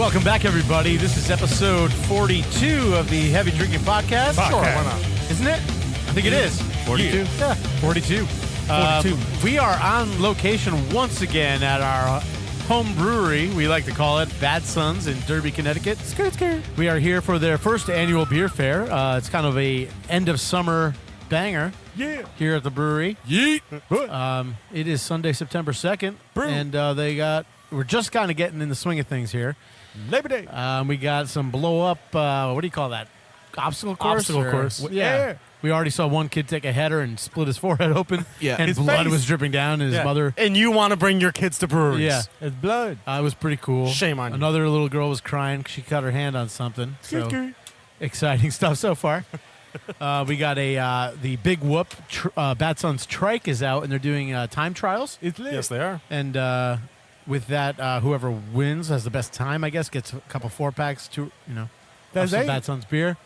Welcome back, everybody. This is episode 42 of the Heavy Drinking Podcast. Sure, why not? Isn't it? I think it is. 42? Yeah, 42. 42. We are on location once again at our home brewery, we like to call it, Bad Sons in Derby, Connecticut. We are here for their first annual beer fair. It's kind of a end of summer banger here at the brewery. Yeet. It is Sunday, September 2nd, Brew. and we're just kind of getting in the swing of things here. Labor Day. We got some blow up, what do you call that? Obstacle course? Obstacle course. Yeah. We already saw one kid take a header and split his forehead open. Yeah. And His blood face. was dripping down, and his mother. And you want to bring your kids to breweries. Yeah. It's blood. It was pretty cool. Shame on you. Another little girl was crying. She cut her hand on something. So exciting stuff so far. We got the Big Whoop. Bad Sons Trike is out, and they're doing time trials. It's lit. Yes, they are. And with that, whoever wins has the best time, I guess, gets a couple 4-packs to, That's some it. Bad Sons beer.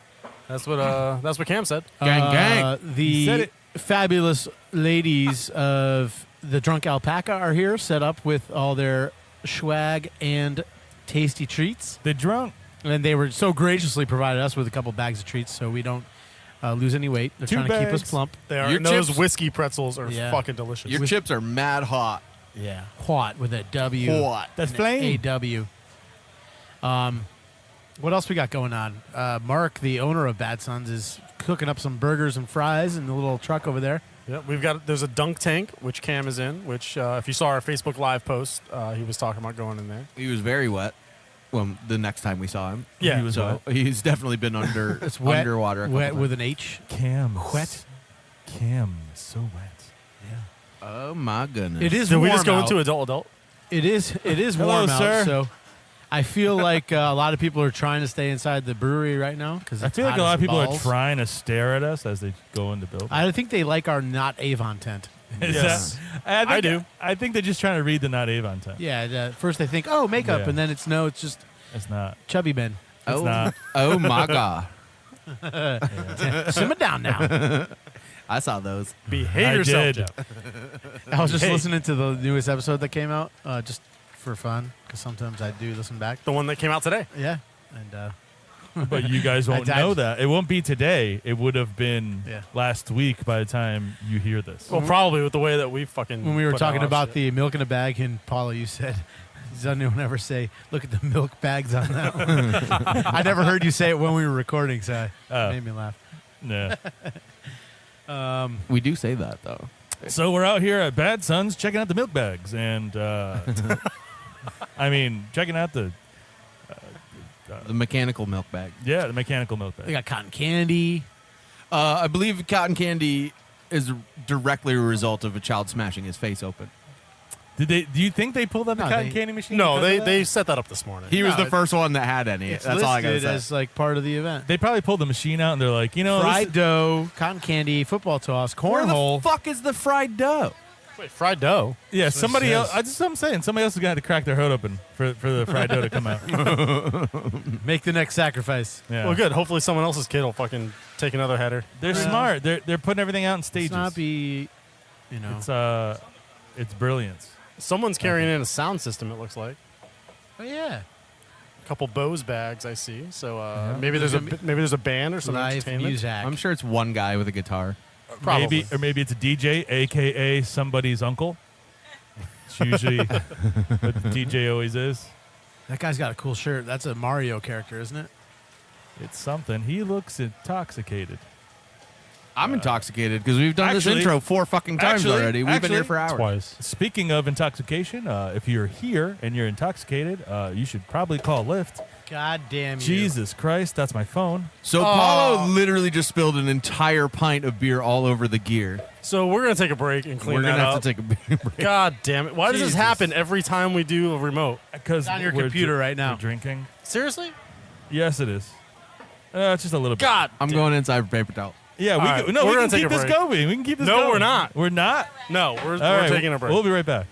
That's what Cam said. Gang, gang. The said it. fabulous ladies of the Drunk Alpaca are here, set up with all their swag and tasty treats. They're drunk. And they were so graciously provided us with a couple bags of treats so we don't lose any weight. They're 2 trying to keep us bags. plump. They are. Your And those chips- whiskey pretzels are Yeah. fucking delicious. Your chips are mad hot. Yeah. Hot with a W. Hot. That's and flame. AW. What else we got going on? Mark, the owner of Bad Sons, is cooking up some burgers and fries in the little truck over there. Yeah, there's a dunk tank, which Cam is in, which if you saw our Facebook Live post, he was talking about going in there. He was very wet. Well, the next time we saw him. Yeah. He was So he's definitely been It's wet. underwater. a Wet couple with an H. Cam. Wet. Cam is so wet. Yeah. Oh my goodness. It is Did warm we just go out. into adult? It is Hello, warm sir. out, so I feel like a lot of people are trying to stay inside the brewery right now because I feel like a lot of people are trying to stare at us as they go in the building. I think they like our not Avon tent. Is Yes. that- I do. I think they're just trying to read the not Avon tent. Yeah. First they think, oh, makeup, Yeah. and then it's just It's not. Chubby Ben. It's not. Oh my god. Simmer down now. I saw those. Behave I yourself, did. Jeff. I was just Hey. listening to the newest episode that came out, just for fun, because sometimes I do listen back. The one that came out today. Yeah, and But you guys won't I- know that. It won't be today. It would have been Yeah. last week by the time you hear this. Well, probably with the way that we fucking. when we were put talking out our about shit. the milk in a bag, and Paula, you said, does anyone ever say, look at the milk bags on that one? I never heard you say it when we were recording, so it Oh. made me laugh. Yeah. We do say that though. So we're out here at Bad Sons checking out the milk bags. And, I mean, checking out the The mechanical milk bag. the mechanical milk They bag. got cotton candy. I believe cotton candy is directly a result of a child smashing his face open. Do you think they pulled up the No, cotton they- candy machine? No, because of that? they set that up this morning. He was No, the first one that had any. It's That's all I gotta listed say. as like part of the event. They probably pulled the machine out and they're like, Fried dough, cotton candy, football toss, Where cornhole. the fuck is the fried dough? Wait, fried dough. yeah, That's what it somebody else. says. I'm saying somebody else is gonna have to crack their hood open for the fried dough to come out. Make the next sacrifice. Yeah. Well, good. Hopefully, someone else's kid will fucking take another header. They're smart. They're putting everything out in stages. Let's not be, It's brilliance. Someone's carrying in a sound system. It looks like Oh, yeah. a couple Bose bags. I see. So Yeah. maybe there's a band or some Live entertainment. music. I'm sure it's one guy with a guitar. Probably. Maybe it's a DJ, aka somebody's uncle. It's usually what the DJ always is. That guy's got a cool shirt. That's a Mario character, isn't it? It's something. He looks intoxicated. I'm intoxicated because we've done this actually- intro 4 fucking times actually- already. We've been here actually- for hours. Twice. Speaking of intoxication, if you're here and you're intoxicated, you should probably call Lyft. God damn you. Jesus Christ, that's my phone. So Paulo literally just spilled an entire pint of beer all over the gear. So we're gonna take a break and clean We're that gonna up. have to take a beer break. God damn it! Why does this Jesus. happen every time we do a remote? Because It's on your computer right now. We're drinking. Seriously? Yes, it is. It's just a little bit. God. I'm going inside for paper towel. Yeah, All right, we we're can gonna take keep a this break. going. We can keep this No, going. we're not. We're not? No, we're All right, taking a break. We'll be right back.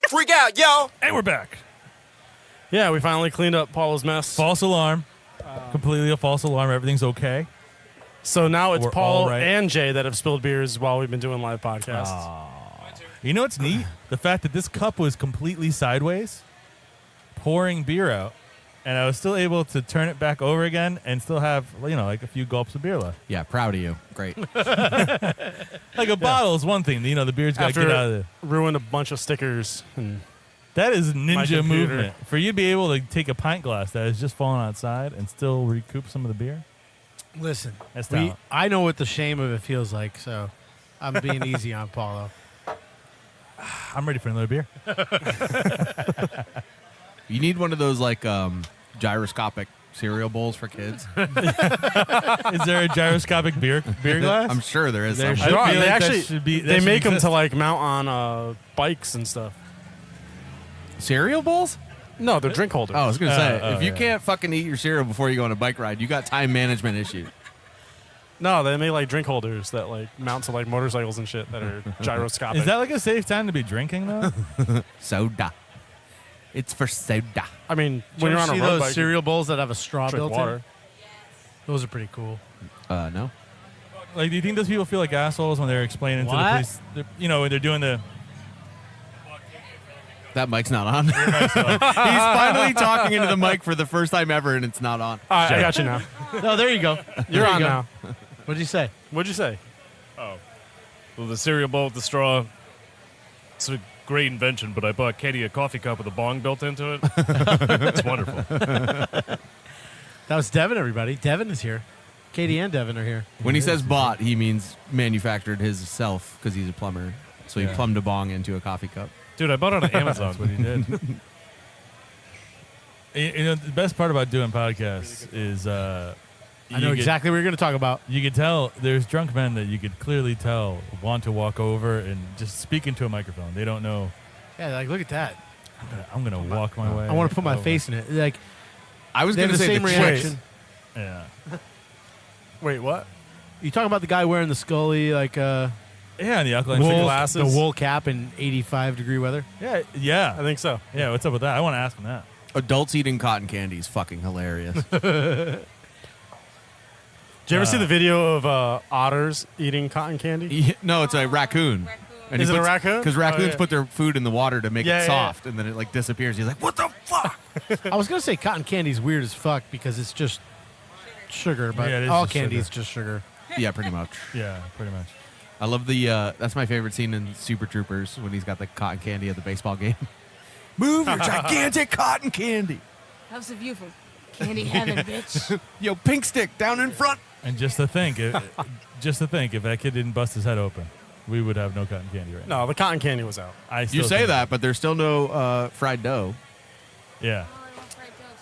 Freak out, yo! And we're back. Yeah, we finally cleaned up Paul's mess. False alarm. Completely a false alarm. Everything's okay. So now it's We're Paul all right. and Jay that have spilled beers while we've been doing live podcasts. You know what's neat? The fact that this cup was completely sideways pouring beer out, and I was still able to turn it back over again and still have, like a few gulps of beer left. Yeah, proud of you. Great. Like a bottle is one thing. The beer's got to get out of there. Ruined a bunch of stickers. And That is My ninja computer. movement. For you to be able to take a pint glass that has just fallen outside and still recoup some of the beer. Listen, That's talent. I know what the shame of it feels like, so I'm being easy on Paulo. I'm ready for another beer. You need one of those gyroscopic cereal bowls for kids. Is there a gyroscopic beer glass? I'm sure there is. There somewhere. should be. They That actually should be- that they should make them exist. to like mount on bikes and stuff. Cereal bowls? No, they're drink holders. Oh, I was gonna say, if you yeah. can't fucking eat your cereal before you go on a bike ride, you got time management issues. No, they make like drink holders that like mount to like motorcycles and shit that are gyroscopic. Is that like a safe time to be drinking though? Soda. It's for soda. I mean, Did when you you're ever on a see road those bike, cereal bowls that have a straw you drink built water. in? Those are pretty cool. No. Like, do you think those people feel like assholes when they're explaining to the What? police? When they're doing the. That mic's not on. He's finally talking into the mic for the first time ever, and it's not on. All right, I Shut got you now. No, there you go. You're There on you go. now. What'd you say? What'd you say? Well, the cereal bowl with the straw, it's a great invention, but I bought Katie a coffee cup with a bong built into it. It's wonderful. That was Devin, everybody. Devin is here. Katie and Devin are here. When he says bought, he means manufactured himself because he's a plumber. So he Yeah. plumbed a bong into a coffee cup. Dude, I bought it on Amazon. That's what he did. The best part about doing podcasts is I know exactly what you're going to talk about. You could tell there's drunk men that you could clearly tell want to walk over and just speak into a microphone. They don't know. Yeah, like, look at that. I'm gonna walk my way. I want to put my over. face in it. Like, I was they going have to the say same the reaction. Yeah. Wait, what? You talking about the guy wearing the Scully, like, Yeah, and the alkaline wool, glasses? the wool cap in 85-degree weaty Yeah, yeah. I think so. Yeah, what's up with that? I want to ask him that. Adults eating cotton candy is fucking hilarious. Did you ever see the video of otters eating cotton candy? No, it's a raccoon. And Is it a raccoon? Because Oh, raccoons yeah. put their food in the water to make Yeah, it yeah, soft, and then it disappears. He's like, "What the fuck?" I was going to say cotton candy's weird as fuck because it's just sugar, but Yeah, it is all just candy sugar. is just sugar. Yeah, pretty much. Yeah, pretty much. I love the. That's my favorite scene in Super Troopers when he's got the cotton candy at the baseball game. Move your gigantic cotton candy. How's the view from Candy Heaven, bitch? Yo, pink stick down in front. And just to think, if that kid didn't bust his head open, we would have no cotton candy right now. No, the cotton candy was out. I You still say think- that, but there's still no fried dough. Yeah.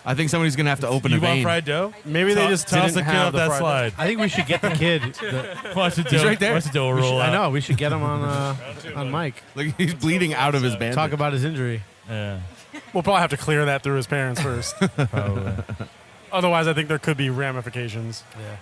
I think somebody's gonna have to open You a want vein. fried dough? Maybe they just toss didn't the kid have off the that fried- slide. I think we should get the kid. Watch the He's dough. right there. Watch the dough roll I out. know. We should get him on Mike. Like he's bleeding out of his bandage. Talk about his injury. Yeah, We'll probably have to clear that through his parents first. probably. Otherwise, I think there could be ramifications. Yeah.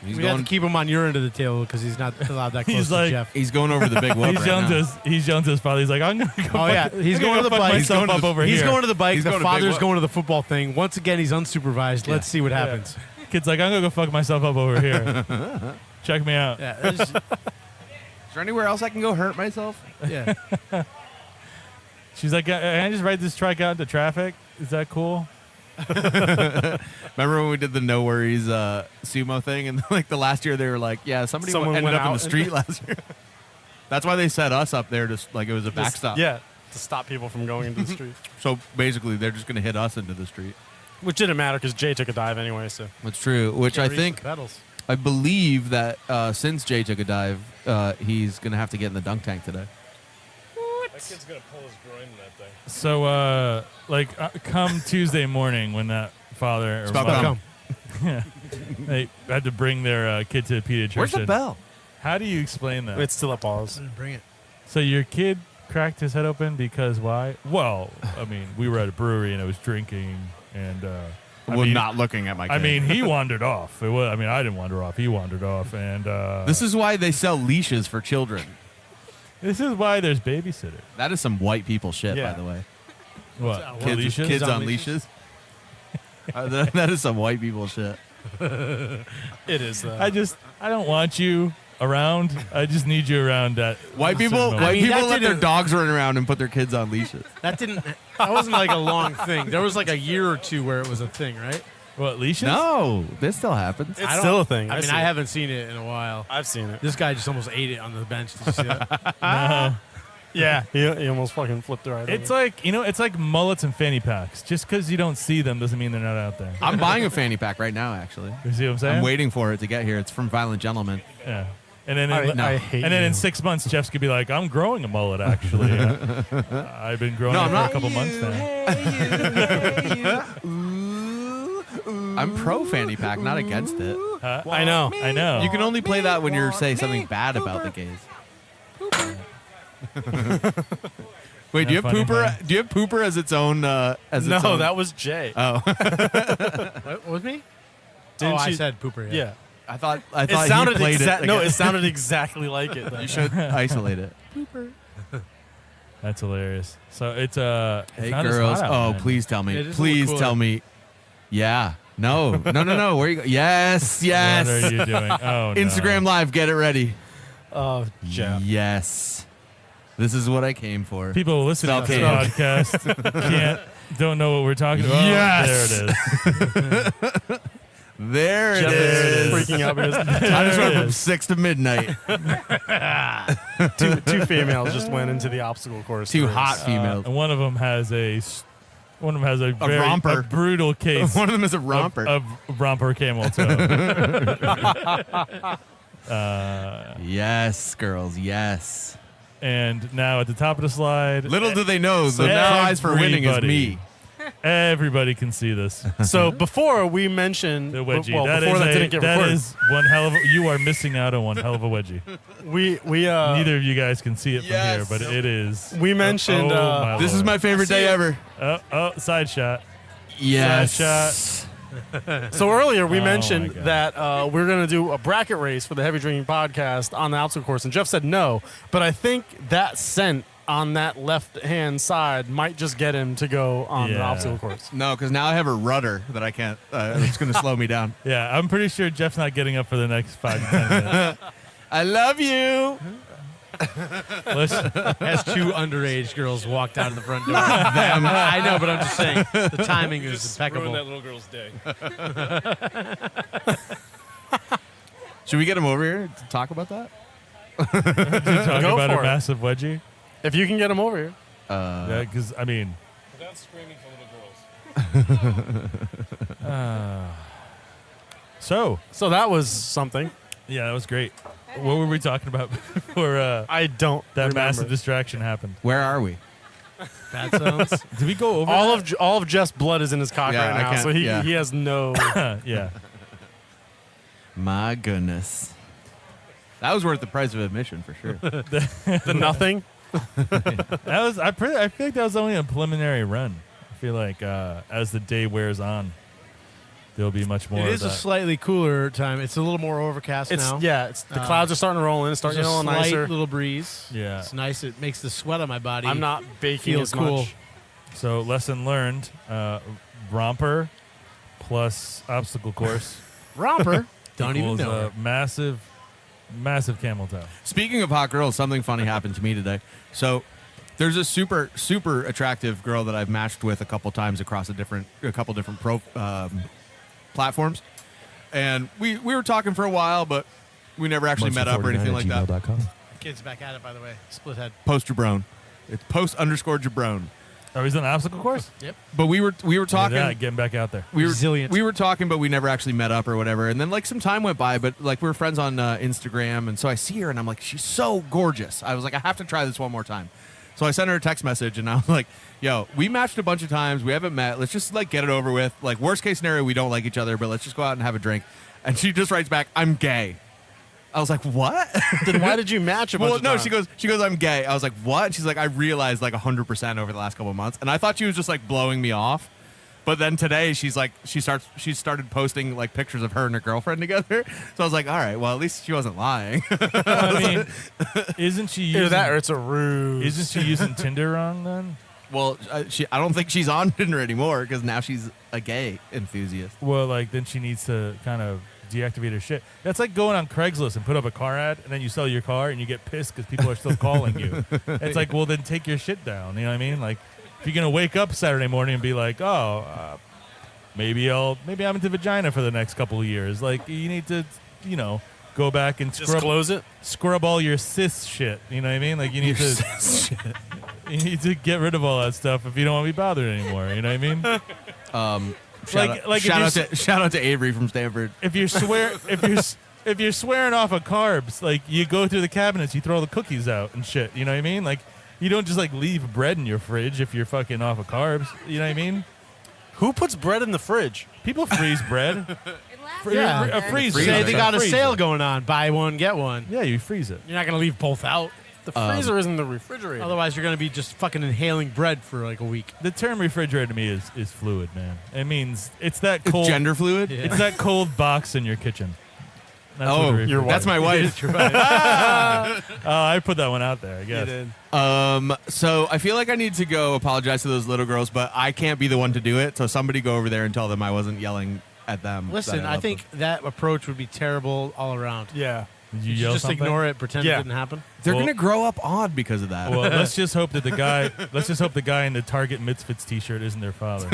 He's We have going. to keep him on your end of the table because he's not allowed that close He's to like- Jeff. He's going over the big whoop He's right yelling now. to his. He's yelling to his father. He's like, I'm gonna go. Oh yeah, he's I'm going gonna to the fuck bike. myself up over He's here. going to the bike. He's The going to Big father's Whoop. going to the football thing. Once again, he's unsupervised. Let's see what happens. Kid's like, I'm gonna go fuck myself up over here. Check me out. Yeah, it's- Is there anywhere else I can go hurt myself? yeah. She's like, can I just ride this trike out into traffic? Is that cool? Remember when we did the no worries sumo thing, and like the last year they were like, "Yeah, somebody Someone ended went up in out the street last year." That's why they set us up there, just like it was a Just- backstop. Yeah, to stop people from going into the street. So basically, they're just going to hit us into the street. Which didn't matter because Jay took a dive anyway. So That's true. Which I think, pedals. I believe that since Jay took a dive, he's going to have to get in the dunk tank today. That kid's going to pull his groin in that thing. So, come Tuesday morning when that father or Spell mother- come. they had to bring their kid to the pediatrician. Where's the bell? How do you explain that? it's still a pause. Bring it. So your kid cracked his head open because why? Well, I mean, we were at a brewery and I was drinking, and I mean, not looking at my kid. I mean, he wandered off. It was. I mean, I didn't wander off. He wandered off, and this is why they sell leashes for children. this is why there's babysitters. That is some white people shit, Yeah. by the way. What? Kids, leashes? kids on on leashes. that is some white people shit. It is. I don't want you around. I just need you around that. White people, certain moment. white mean, people that let their didn't- dogs run around and put their kids on leashes. That wasn't like a long thing. There was like a year or two where it was a thing, right? What, leashes? No, this still happens. It's still a thing. I mean, see I it. haven't seen it in a while. I've seen it. This guy just almost ate it on the bench. Did you see that? No. Yeah, he almost fucking flipped it right It's over. like, it's like mullets and fanny packs. Just because you don't see them doesn't mean they're not out there. I'm buying a fanny pack right now, actually. You see what I'm saying? I'm waiting for it to get here. It's from Violent Gentlemen. Yeah. And then, I hate and then you. in 6 months, Jeff's gonna be like, "I'm growing a mullet. Actually, I've been growing No, it I'm for not. a couple months now." I'm pro fanny pack, not against it. Huh? I know. I know. You can only play that when you're saying something bad about the gays. Wait, do you have Funny, pooper? huh? Do you have pooper as its own? As its No, own? that was Jay. What, with me? Didn't I you- said pooper. Yeah. I thought It he sounded played it. No, again. it sounded exactly like it. Though. You should isolate it. That's hilarious. So it's it's Hey not as girls, hot out, oh man. please tell It me, is a little please cooler. tell me. Yeah, no. Where you go? Yes, What yes. are you doing? Oh, no. Instagram Live, get it ready. Oh, Jeff. Yes, this is what I came for. People listening to the Spell podcast don't know what we're talking about. Yes. There it is. There it Jeff is. is freaking out because I just went from 6 to midnight. two females just went into the obstacle course. Two race. hot females. And one of them has a very romper. a brutal case One of them is a romper. of romper camel toe. Yes, girls, yes. And now at the top of the slide, Little do they know, the prize for winning is everybody- me. everybody can see this. So before we mentioned, The wedgie. well, that before is that a- didn't get that recorded, is one hell of a, you are missing out on one hell of a wedgie. we Neither of you guys can see it from Yes. here, but it is. We mentioned, my This is Lord. my favorite day ever. Side shot. Yes. So earlier we Oh, mentioned my God. that we're going to do a bracket race for the Heavy Drinking Podcast on the obstacle course, and Jeff said no, but I think that scent on that left-hand side might just get him to go on the Yeah. obstacle course. No, because now I have a rudder that I can't. It's going to slow me down. Yeah, I'm pretty sure Jeff's not getting up for the next 5 to 10 minutes. I love you. Let's, As two underage girls walked out of the front door. I know, but I'm just saying the timing is impeccable. Ruin that little girl's day. Should we get him over here to talk about that? talk Go about a for it. massive wedgie. If you can get him over here. Because, I mean, Without screaming for little girls. so, So that was something. yeah, that was great. What were we talking about before I don't that remember. massive distraction happened? Where are we? Bad sounds. Did we go over All of Jeff's blood is in his cock Yeah, right I now, can't- so he, yeah. he has no. that? Yeah. My goodness. That was worth the price of admission for sure. the nothing. That was, I feel like that was only a preliminary run. I feel like as the day wears on, there'll be much more It of is a that. slightly cooler time. It's a little more overcast It's now. It's the clouds are starting to roll in. It's There's starting a to get a slight little nicer. little breeze. Yeah. It's nice. It makes the sweat on my body. I'm not baking Feels as cool. much. So lesson learned, romper plus obstacle course romper. Don't even equals know. her. a massive camel toe. Speaking of hot girls, something funny happened to me today. So there's a super attractive girl that I've matched with a couple times across a couple different platforms, and we were talking for a while, but we never actually met up or anything like that. Kid's back at it, by the way. Split head. Post Jabron. It's post_Jabron. Oh, he's on the obstacle course? But we were talking. Yeah, getting back out there. Resilient. We were talking, but we never actually met up or whatever. And then like some time went by, but like we were friends on Instagram, and so I see her and I'm like, she's so gorgeous. I was like, I have to try this one more time. So I sent her a text message and I was like, yo, we matched a bunch of times. We haven't met. Let's just like get it over with. Like worst case scenario, we don't like each other, but let's just go out and have a drink. And she just writes back, I'm gay. I was like, what? Then why did you match a bunch Well, of no, times? she goes, I'm gay. I was like, what? And she's like, I realized like 100% over the last couple of months. And I thought she was just like blowing me off. But then today she's like, she started posting like pictures of her and her girlfriend together. So I was like, all right, well, at least she wasn't lying. I mean, isn't she Either using, that or it's a ruse. isn't she using Tinder wrong then? Well, I don't think she's on Tinder anymore because now she's a gay enthusiast. Well, like then she needs to kind of deactivate their shit. That's like going on Craigslist and put up a car ad, and then you sell your car and you get pissed because people are still calling you. It's like, well, then take your shit down. You know what I mean? Like, if you're gonna wake up Saturday morning and be like, oh, maybe I'm into vagina for the next couple of years. Like, you need to, go back and scrub all your cis shit. You know what I mean? Like, you need you need to get rid of all that stuff if you don't want to be bothered anymore. You know what I mean? Shout out to Avery from Stanford. If you're swearing off of carbs, like, you go through the cabinets, you throw the cookies out and shit. You know what I mean? Like, you don't just like leave bread in your fridge if you're fucking off of carbs. You know what I mean? Who puts bread in the fridge? People freeze bread. Yeah. A freeze. Say they got a sale going on. Buy one, get one. Yeah, you freeze it. You're not going to leave both out. The freezer isn't the refrigerator. Otherwise, you're going to be just fucking inhaling bread for like a week. The term refrigerator to me is fluid, man. It means it's that cold. Gender fluid? Yeah. It's that cold box in your kitchen. That's Oh, what a your refrigerator that's my wife. I put that one out there, I guess. did. So I feel like I need to go apologize to those little girls, but I can't be the one to do it. So somebody go over there and tell them I wasn't yelling at them. Listen, that I loved think that approach would be terrible all around. Yeah. Did you You yell just something? ignore it, pretend Yeah. it didn't happen. them. They're Well- gonna grow up odd because of that. Well, let's just hope that the guy in the Target Misfits t-shirt isn't their father.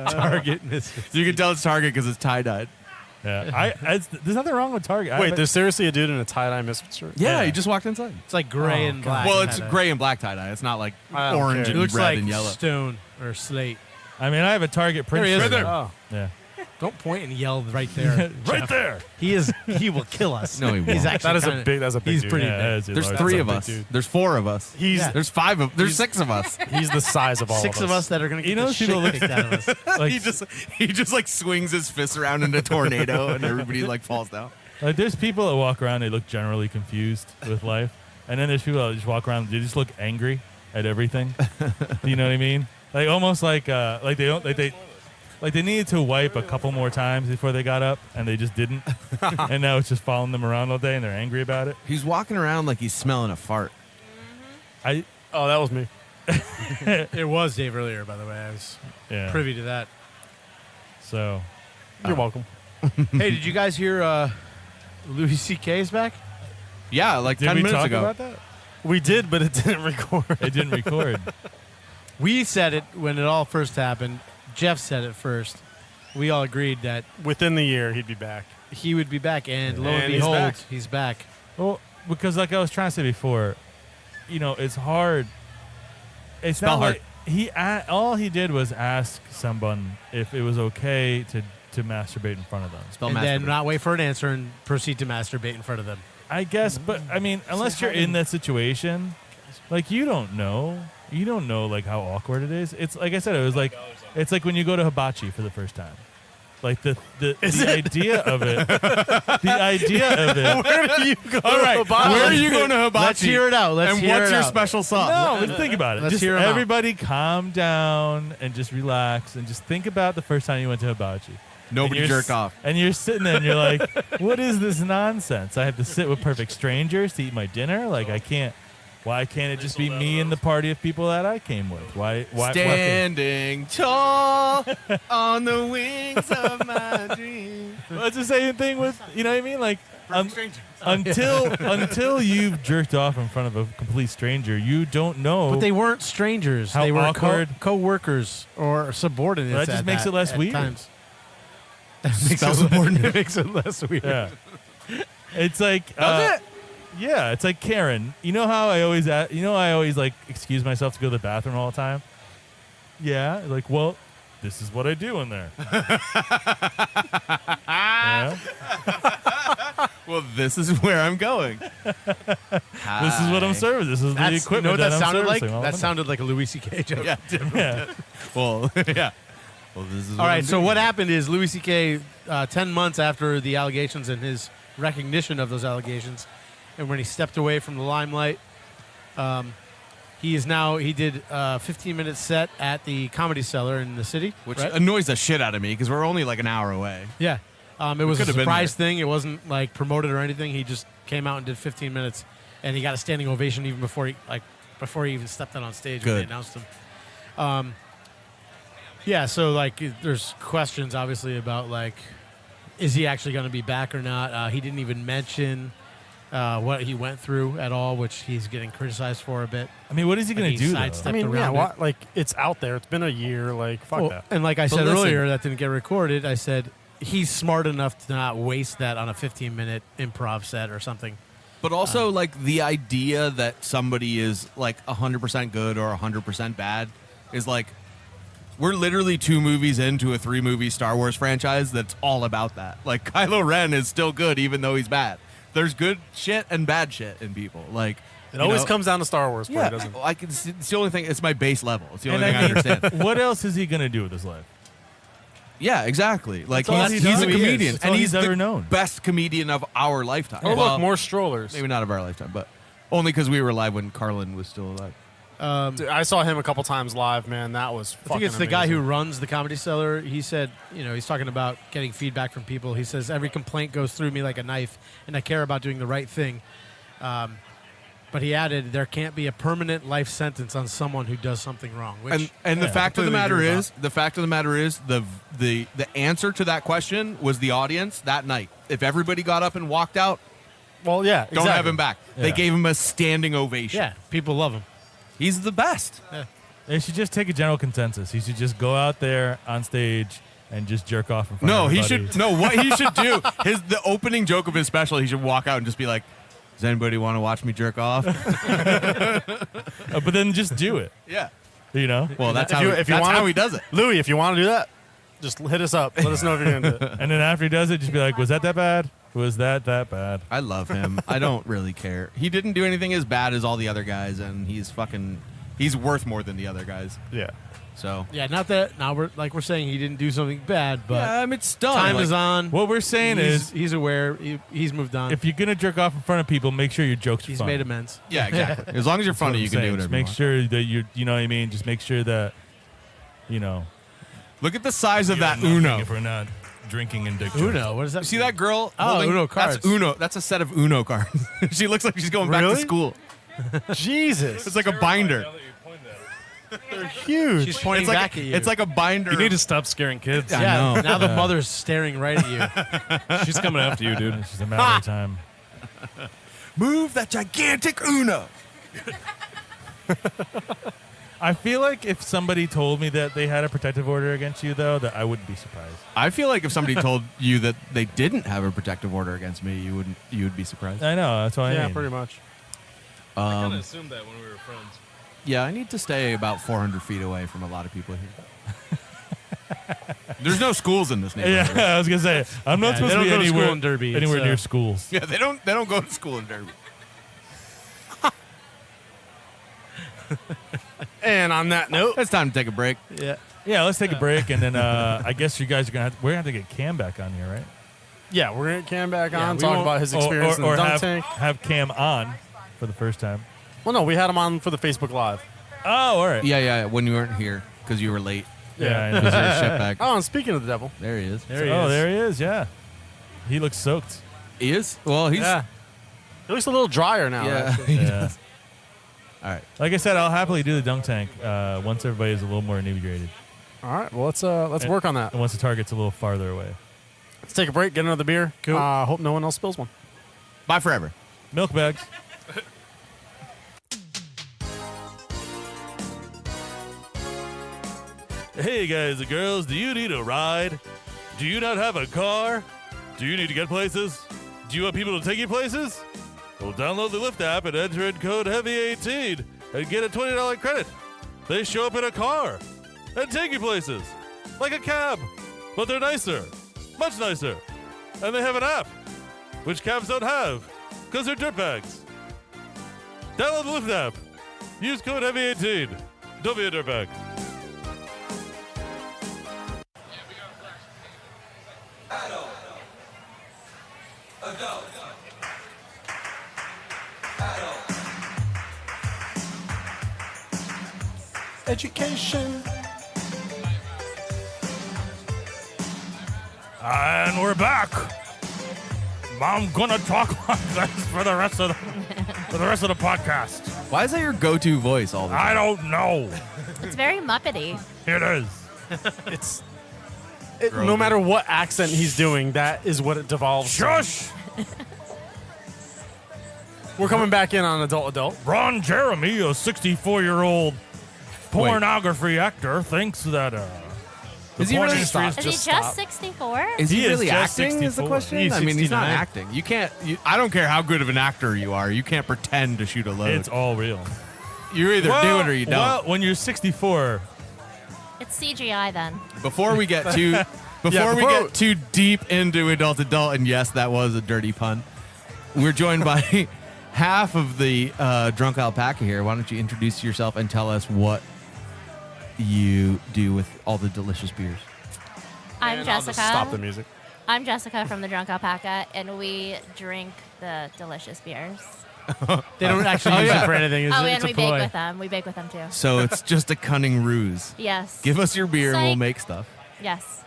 Target misfits. you can tell it's Target because it's tie dyed. Yeah, there's nothing wrong with Target. Wait, there's seriously a dude in a tie-dye Misfits shirt? Yeah, Yeah. he just walked inside. It's like gray Oh, and God. black. Well, it's kinda. gray and black tie dye. It's not like I don't orange care. It and looks red like and yellow. stone or slate. I mean, I have a Target print There he is. shirt. Right Yeah, Don't point and yell right there. right Jeff. there. He will kill us. No, he won't. He's actually That's a big he's dude. pretty Yeah, big. that is a There's large- three a of big us. dude. There's four of us. Yeah. There's five of. There's six of us. He's the size of all Six of us that are going to You get know the people shit look- kicked out of us. Like, he just like swings his fist around in a tornado and everybody like falls down. like, there's people that walk around, they look generally confused with life, and then there's people that just walk around, they just look angry at everything. You know what I mean? Like, almost like they don't like they needed to wipe a couple more times before they got up, and they just didn't. And now it's just following them around all day, and they're angry about it. He's walking around like he's smelling a fart. I Oh, that was me. It was Dave earlier, by the way. I was yeah. privy to that. So You're welcome. Hey, did you guys hear Louis C.K. is back? Yeah, like did 10 we minutes talk ago. about that? We did, but it didn't record. It didn't record. We said it when it all first happened. Jeff said it first. We all agreed that Within the year, he'd be back. he would be back, and lo and And he's behold, back. he's back. Well, because like I was trying to say before, it's hard. It's Spell not hard. like all he did was ask someone if it was okay to masturbate in front of them. Spell And then masturbate. not wait for an answer and proceed to masturbate in front of them. I guess, but I mean, unless you're in that situation, like you don't know like how awkward it is. It's like I said, it's like when you go to hibachi for the first time. Like the idea of it. The idea of it. Where do you go? All right, where are you going to hibachi? Let's hear it out. Let's and hear what's it your out. special sauce? No, let's think about it. Let's Just hear 'em out. everybody calm down and just relax and just think about the first time you went to hibachi. Nobody And you're jerk off. And you're sitting there and you're like, what is this nonsense? I have to sit with perfect strangers to eat my dinner? Like, I can't. Why can't it just be me and the party of people that I came with? Why Standing tall on the wings of my dream. Well, it's the same thing with, you know what I mean? Like, until you've jerked off in front of a complete stranger, you don't know. But they weren't strangers. How They were awkward. co-workers or subordinates. Well, that just at makes it less at weird. times. Makes Spell it subordinate. makes it less weird. Yeah. It's like. Does it? Yeah, it's like Karen. You know how I always like excuse myself to go to the bathroom all the time? Yeah, like, well, this is what I do in there. Yeah? Well, this is where I'm going. This is what I'm serving. This is the That's, you equipment know what that I'm sounded like? servicing all That the sounded like a Louis C.K. joke. Yeah. Yeah. Well, yeah. Well, this is All right, so what happened is Louis C.K., 10 months after the allegations and his recognition of those allegations, and when he stepped away from the limelight, he did a 15-minute set at the Comedy Cellar in the city. Which right? annoys the shit out of me because we're only like an hour away. Yeah. It was a could've been surprise thing. It wasn't like promoted or anything. He just came out and did 15 minutes, and he got a standing ovation even before he even stepped out on stage when they Good. announced him. Yeah, so like there's questions obviously about like is he actually going to be back or not? He didn't even mention what he went through at all, which he's getting criticized for a bit. I mean, what is he going to do? sidestepped Though? I mean, yeah, around it. like it's out there. It's been a year. Like fuck Well, that. and like I But said listen- earlier, that didn't get recorded. I said he's smart enough to not waste that on a 15-minute improv set or something. But also, like, the idea that somebody is, like, 100% good or 100% bad is, like, we're literally 2 movies into a 3-movie Star Wars franchise that's all about that. Like, Kylo Ren is still good even though he's bad. There's good shit and bad shit in people. Like, It always comes down to Star Wars. Yeah, Doesn't it? it's the only thing. It's my base level. It's the And only thing I understand. what else is he going to do with his life? Yeah, exactly. Like, That's all he's he a does. comedian. That's all and he's he's ever the known. best comedian of our lifetime. Oh, Well, look, more strollers. maybe not of our lifetime, but only because we were alive when Carlin was still alive. Dude, I saw him a couple times live, man. That was fucking I think it's the guy who amazing. runs the Comedy Cellar. He said, he's talking about getting feedback from people. He says, every complaint goes through me like a knife, and I care about doing the right thing. But he added, there can't be a permanent life sentence on someone who does something wrong. Which, And the yeah, fact of the completely matter agree is, the answer to that question was the audience that night. If everybody got up and walked out, Well, yeah, don't have him back. They Yeah. gave him a standing ovation. yeah, people love him. He's the best. They should just take a general consensus. He should just go out there on stage and just jerk off in front No, of he everybody. should. No, what he should do the opening joke of his special. He should walk out and just be like, "Does anybody want to watch me jerk off?" But then just do it. Yeah. Well, That's If how you- he, if you that's wanna- how he does it. Louis, if you want to do that, just hit us up. Let us know if you're going to do it. And then after he does it, just be like, was that bad? Was that bad? I love him. I don't really care. He didn't do anything as bad as all the other guys, and he's worth more than the other guys. Yeah. So Yeah, not that, now we're saying he didn't do something bad, but yeah, I mean, it's done. time Like, is on. What we're saying is, he's aware. He's moved on. if you're going to jerk off in front of people, make sure your jokes are He's funny. made amends. Yeah, exactly. As long as you're That's what funny, I'm you can do saying. whatever. Just make you want. sure that you know what I mean? Just make sure that, Look at the size of that you're nothing Uno. if we're not drinking and dick jokes. Uno, what does that See mean? that girl? Oh, holding- Uno cards. That's Uno. That's a set of Uno cards. She looks like she's going back to Really? school. Jesus. It's like a binder. They're huge. She's pointing It's like back at you. It's like a binder. You need to stop scaring kids. I yeah, know. now the mother's staring right at you. She's coming after you, dude. It's just a matter of time. Move that gigantic Uno. I feel like if somebody told me that they had a protective order against you, though, that I wouldn't be surprised. I feel like if somebody told you that they didn't have a protective order against me, you would be surprised. I know. That's what I Yeah, mean. pretty much. I kind of assumed that when we were friends. Yeah, I need to stay about 400 feet away from a lot of people here. There's no schools in this neighborhood. Yeah, I was gonna say I'm not Yeah, supposed they to be don't go to school anywhere in Derby. anywhere It's, near schools. Yeah, they don't go to school in Derby. And on that note, It's time to take a break. Yeah. Yeah, let's take a break, and then I guess you guys are gonna we're gonna have to get Cam back on here, right? yeah, we're going to get Cam back Yeah, on, we talk won't- about his experience in the dunk have, tank. have Cam on for the first time. Well, no, we had him on for the Facebook Live. Oh, all right. Yeah, when you weren't here because you were late. Yeah, I know. Because you're a shitbag. Oh, and speaking of the devil, There he is. There he Oh, is. there he is. Yeah, he looks soaked. He is? Well, he's... Yeah. he looks a little drier now. Yeah. actually. Yeah. All right. Like I said, I'll happily do the dunk tank once everybody's a little more inebriated, All right, well, let's work on that. and once the target's a little farther away. Let's take a break, get another beer. Cool. Hope no one else spills one. Bye forever. Milk bags. Hey guys and girls, do you need a ride? Do you not have a car? Do you need to get places? Do you want people to take you places? Well, download the Lyft app and enter in code HEAVY18 and get a $20 credit. They show up in a car and take you places, like a cab, but they're nicer, much nicer. And they have an app, which cabs don't have, because they're dirtbags. Download the Lyft app. Use code HEAVY18. Don't be a dirtbag. Education. And we're back. I'm gonna talk like this for the rest of the podcast. Why is that your go-to voice all the time? I don't know. It's very Muppety. It is. It's no matter what accent he's doing, that is what it devolves. Shush! We're coming back in on adult. Ron Jeremy, a 64-year-old pornography actor, thinks that Is he really? Stop. Is he Just just stop. 64? Is He he is really just acting? Is the 64. question? He's I mean, he's not 69. acting. You can't. I don't care how good of an actor you are. You can't pretend to shoot a load. it's all real. You either do it or you don't. Well, when you're 64, It's CGI then. Before we get too we get too deep into adult, and yes, that was a dirty pun. We're joined by half of the drunk alpaca here. Why don't you introduce yourself and tell us what you do with all the delicious beers? I'm And I'll just Jessica. stop the music. I'm Jessica from the Drunk Alpaca, and we drink the delicious beers. They don't actually use it for anything. It's, Oh, it's and a we ploy. bake with them. We bake with them too. So it's just a cunning ruse. Yes. Give us your beer and we'll Psych. make stuff. Yes.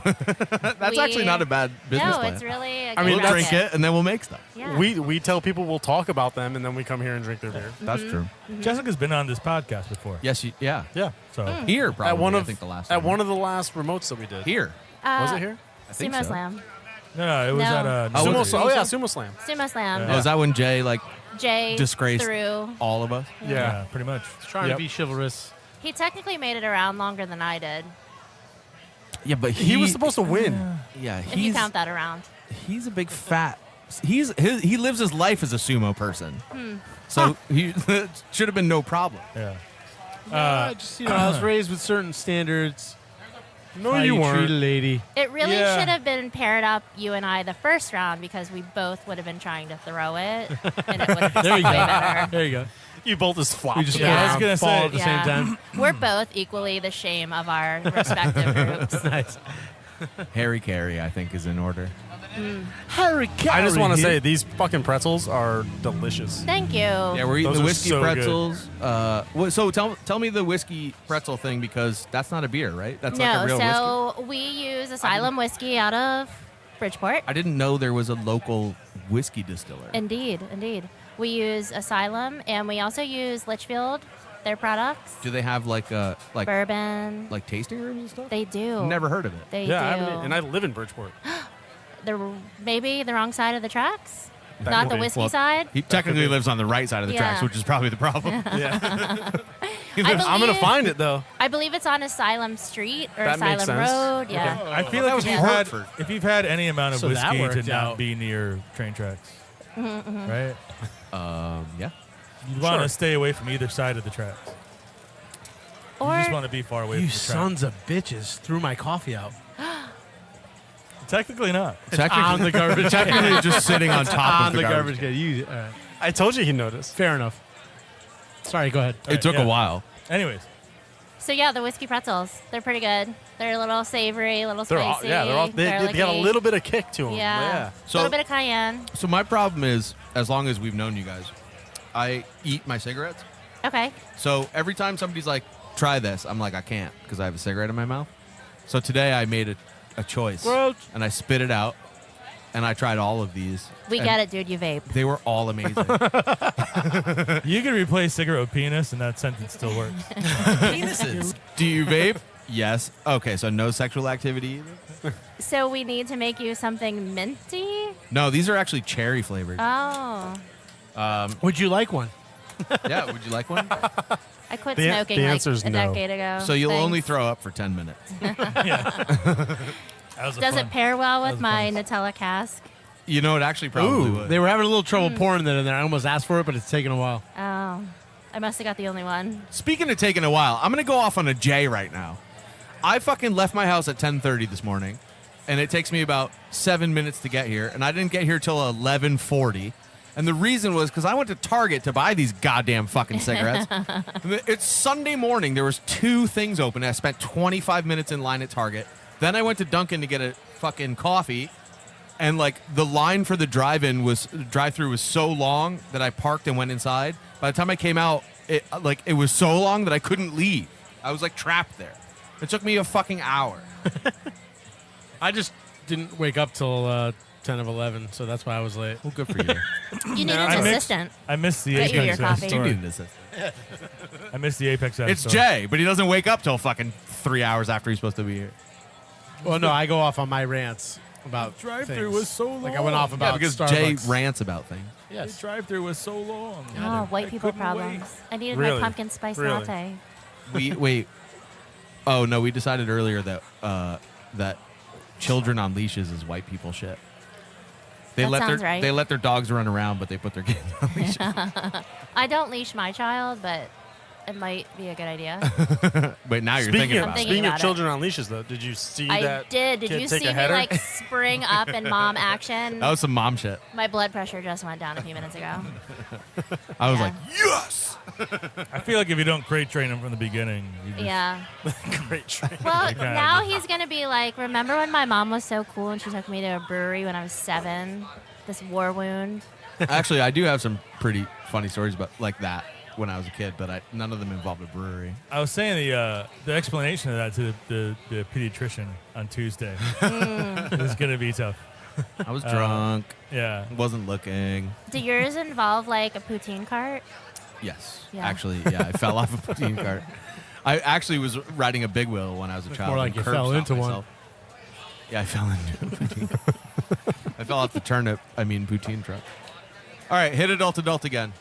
That's actually not a bad business No, plan. it's really. A I mean, good We'll drink racket. it and then we'll make stuff. Yeah. We tell people we'll talk about them, and then we come here and drink their beer. That's true. Jessica's been on this podcast before. Yes, yeah. Yeah. So Here, probably. At one I of think the last at time. one of the last remotes that we did. Here. Was it here? I think Sumo so. Slam. no, it was No. at a Oh, Sumo was it? Slam. Oh yeah, Sumo Slam. Sumo Slam. Oh, is that when Jay Jay disgraced through. all of us? yeah, pretty much. Trying Yep. to be chivalrous. He technically made it around longer than I did, Yeah, but He was supposed to win. Yeah, if you count that around. he's a big fat. He lives his life as a sumo person. So he should have been no problem. Yeah. Just I was raised with certain standards. No, How you treat a weren't. lady. It really Yeah. should have been paired up, you and I, the first round, because we both would have been trying to throw it, and it would have been There you way go. better. There you go. You both just flopped. We just Yeah. I was gonna fall say- at the Yeah. same time. We're both equally the shame of our respective groups. Nice. Harry Carey, I think, is in order. Harry I just want to say these fucking pretzels are delicious. Thank you. Yeah, we're eating Those the are whiskey so good. pretzels. So tell me the whiskey pretzel thing, because that's not a beer, right? That's like a No, real whiskey. so we use Asylum whiskey out of Bridgeport. I didn't know there was a local whiskey distiller. Indeed. We use Asylum, and we also use Litchfield, their products. Do they have like Bourbon. tasting rooms and stuff? They do. Never heard of it. They Yeah, I do. haven't, and I live in Bridgeport. Maybe the wrong side of the tracks? That Not could the be. whiskey Well, side? He technically lives on the right side of the tracks, Yeah. which is probably the problem. Yeah. I I'm gonna believe- find it though. I believe it's on Asylum Street or That makes Asylum sense. Road. Yeah. I feel like was if you've, Hartford. if you've had any amount of So that whiskey to worked not out. be near train tracks, right? Yeah. You want Sure. to stay away from either side of the tracks. You Or just want to be far away You from the track. sons of bitches threw my coffee out. Technically not. On the garbage can. Technically just sitting on top On of the garbage. can. You, all right. I told you he noticed. Fair enough. Sorry, go ahead. It took Yeah. a while. Anyways, So yeah, the whiskey pretzels. They're pretty good. They're a little savory, a little They're all, spicy. yeah, they got a garlicky. little bit of kick to them. Yeah. So- a little bit of cayenne. So my problem is, as long as we've known you guys, I eat my cigarettes. Okay. So every time somebody's like, try this, I'm like, I can't, because I have a cigarette in my mouth. So today I made a choice. Gross. And I spit it out, and I tried all of these. We and get it, dude. You vape. They were all amazing. you can replace cigarette with penis, and that sentence still works. Penises. Do you vape? Yes. Okay, so no sexual activity either? So we need to make you something minty. No, these are actually cherry flavored. Oh. Would you like one? Yeah, would you like one? I quit The smoking like answer's a no. decade ago. So you'll Thanks. only throw up for 10 minutes. That was a Does fun. it pair well That with was my fun. Nutella cask? You know, it actually probably Ooh, would. they were having a little trouble pouring that in there. I almost asked for it, but it's taken a while. Oh. I must have got the only one. Speaking of taking a while, I'm going to go off on a J right now. I fucking left my house at 10:30 this morning, and it takes me about 7 minutes to get here, and I didn't get here till 11:40. And the reason was because I went to Target to buy these goddamn fucking cigarettes. It's Sunday morning. There was 2 things open. I spent 25 minutes in line at Target. Then I went to Dunkin' to get a fucking coffee, and like the line for the drive-through was so long that I parked and went inside. By the time I came out, it was so long that I couldn't leave. I was like trapped there. It took me a fucking hour. I just didn't wake up till 10 of 11, so that's why I was late. Well, good for you. You need I an mixed- assistant. I missed the Get you your apex of the coffee. You story. need an assistant. I missed the apex of the It's story. Jay, but he doesn't wake up till fucking 3 hours after he's supposed to be here. Well, no, I go off on my rants about Drive-through things. was so long. Like I went off Yeah, about because Starbucks. Jay rants about things. Yes. The drive-through was so long. Oh, white I people couldn't wait. problems. I needed Really? my pumpkin spice Really? latte. Wait. Oh no, we decided earlier that that children on leashes is white people shit. They That let sounds their right. they let their dogs run around, but they put their kids on leashes. I don't leash my child, but it might be a good idea. But now you're Speaking thinking of, about thinking it. speaking of about it. children on leashes, though, did you see I that? did. Did kid you take see a me header? like spring up in mom action? That was some mom shit. My blood pressure just went down a few minutes ago. I was Yeah. like, yes. I feel like if you don't crate train him from the beginning, you just, Yeah. Great train. Well, kinda now just- he's gonna be like, remember when my mom was so cool and she took me to a brewery when I was 7? This war wound. Actually, I do have some pretty funny stories about like that when I was a kid, but none of them involved a brewery. I was saying the explanation of that to the pediatrician on Tuesday. It was gonna be tough. I was drunk, Yeah. wasn't looking. Do yours involve like a poutine cart? Yes, Yeah. actually, yeah, I fell off a poutine cart. I actually was riding a big wheel when I was a child. more like and you curb fell stomped into one. myself. Yeah, I fell into a poutine. I fell off the poutine truck. All right, hit adult again.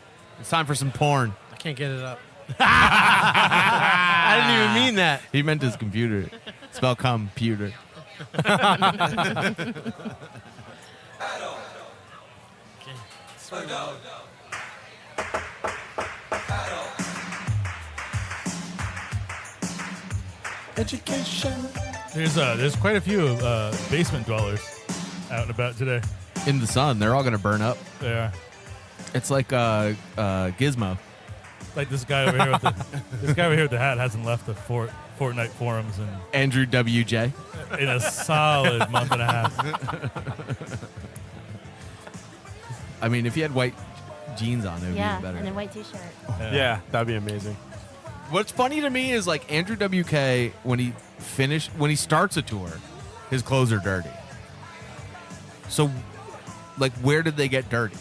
It's time for some porn. I can't get it up. I didn't even mean that. He meant his computer. Spell computer. Education. There's quite a few basement dwellers out and about today. In the sun, they're all gonna burn up. They are. It's like Gizmo. Like this guy over here with the hat hasn't left the Fortnite forums Andrew WJ. in a solid month and a half. I mean, if he had white jeans on, it would be Yeah, even better. and a white t-shirt. Yeah, that'd be amazing. What's funny to me is like Andrew WK when he starts a tour, his clothes are dirty. So, like, where did they get dirty?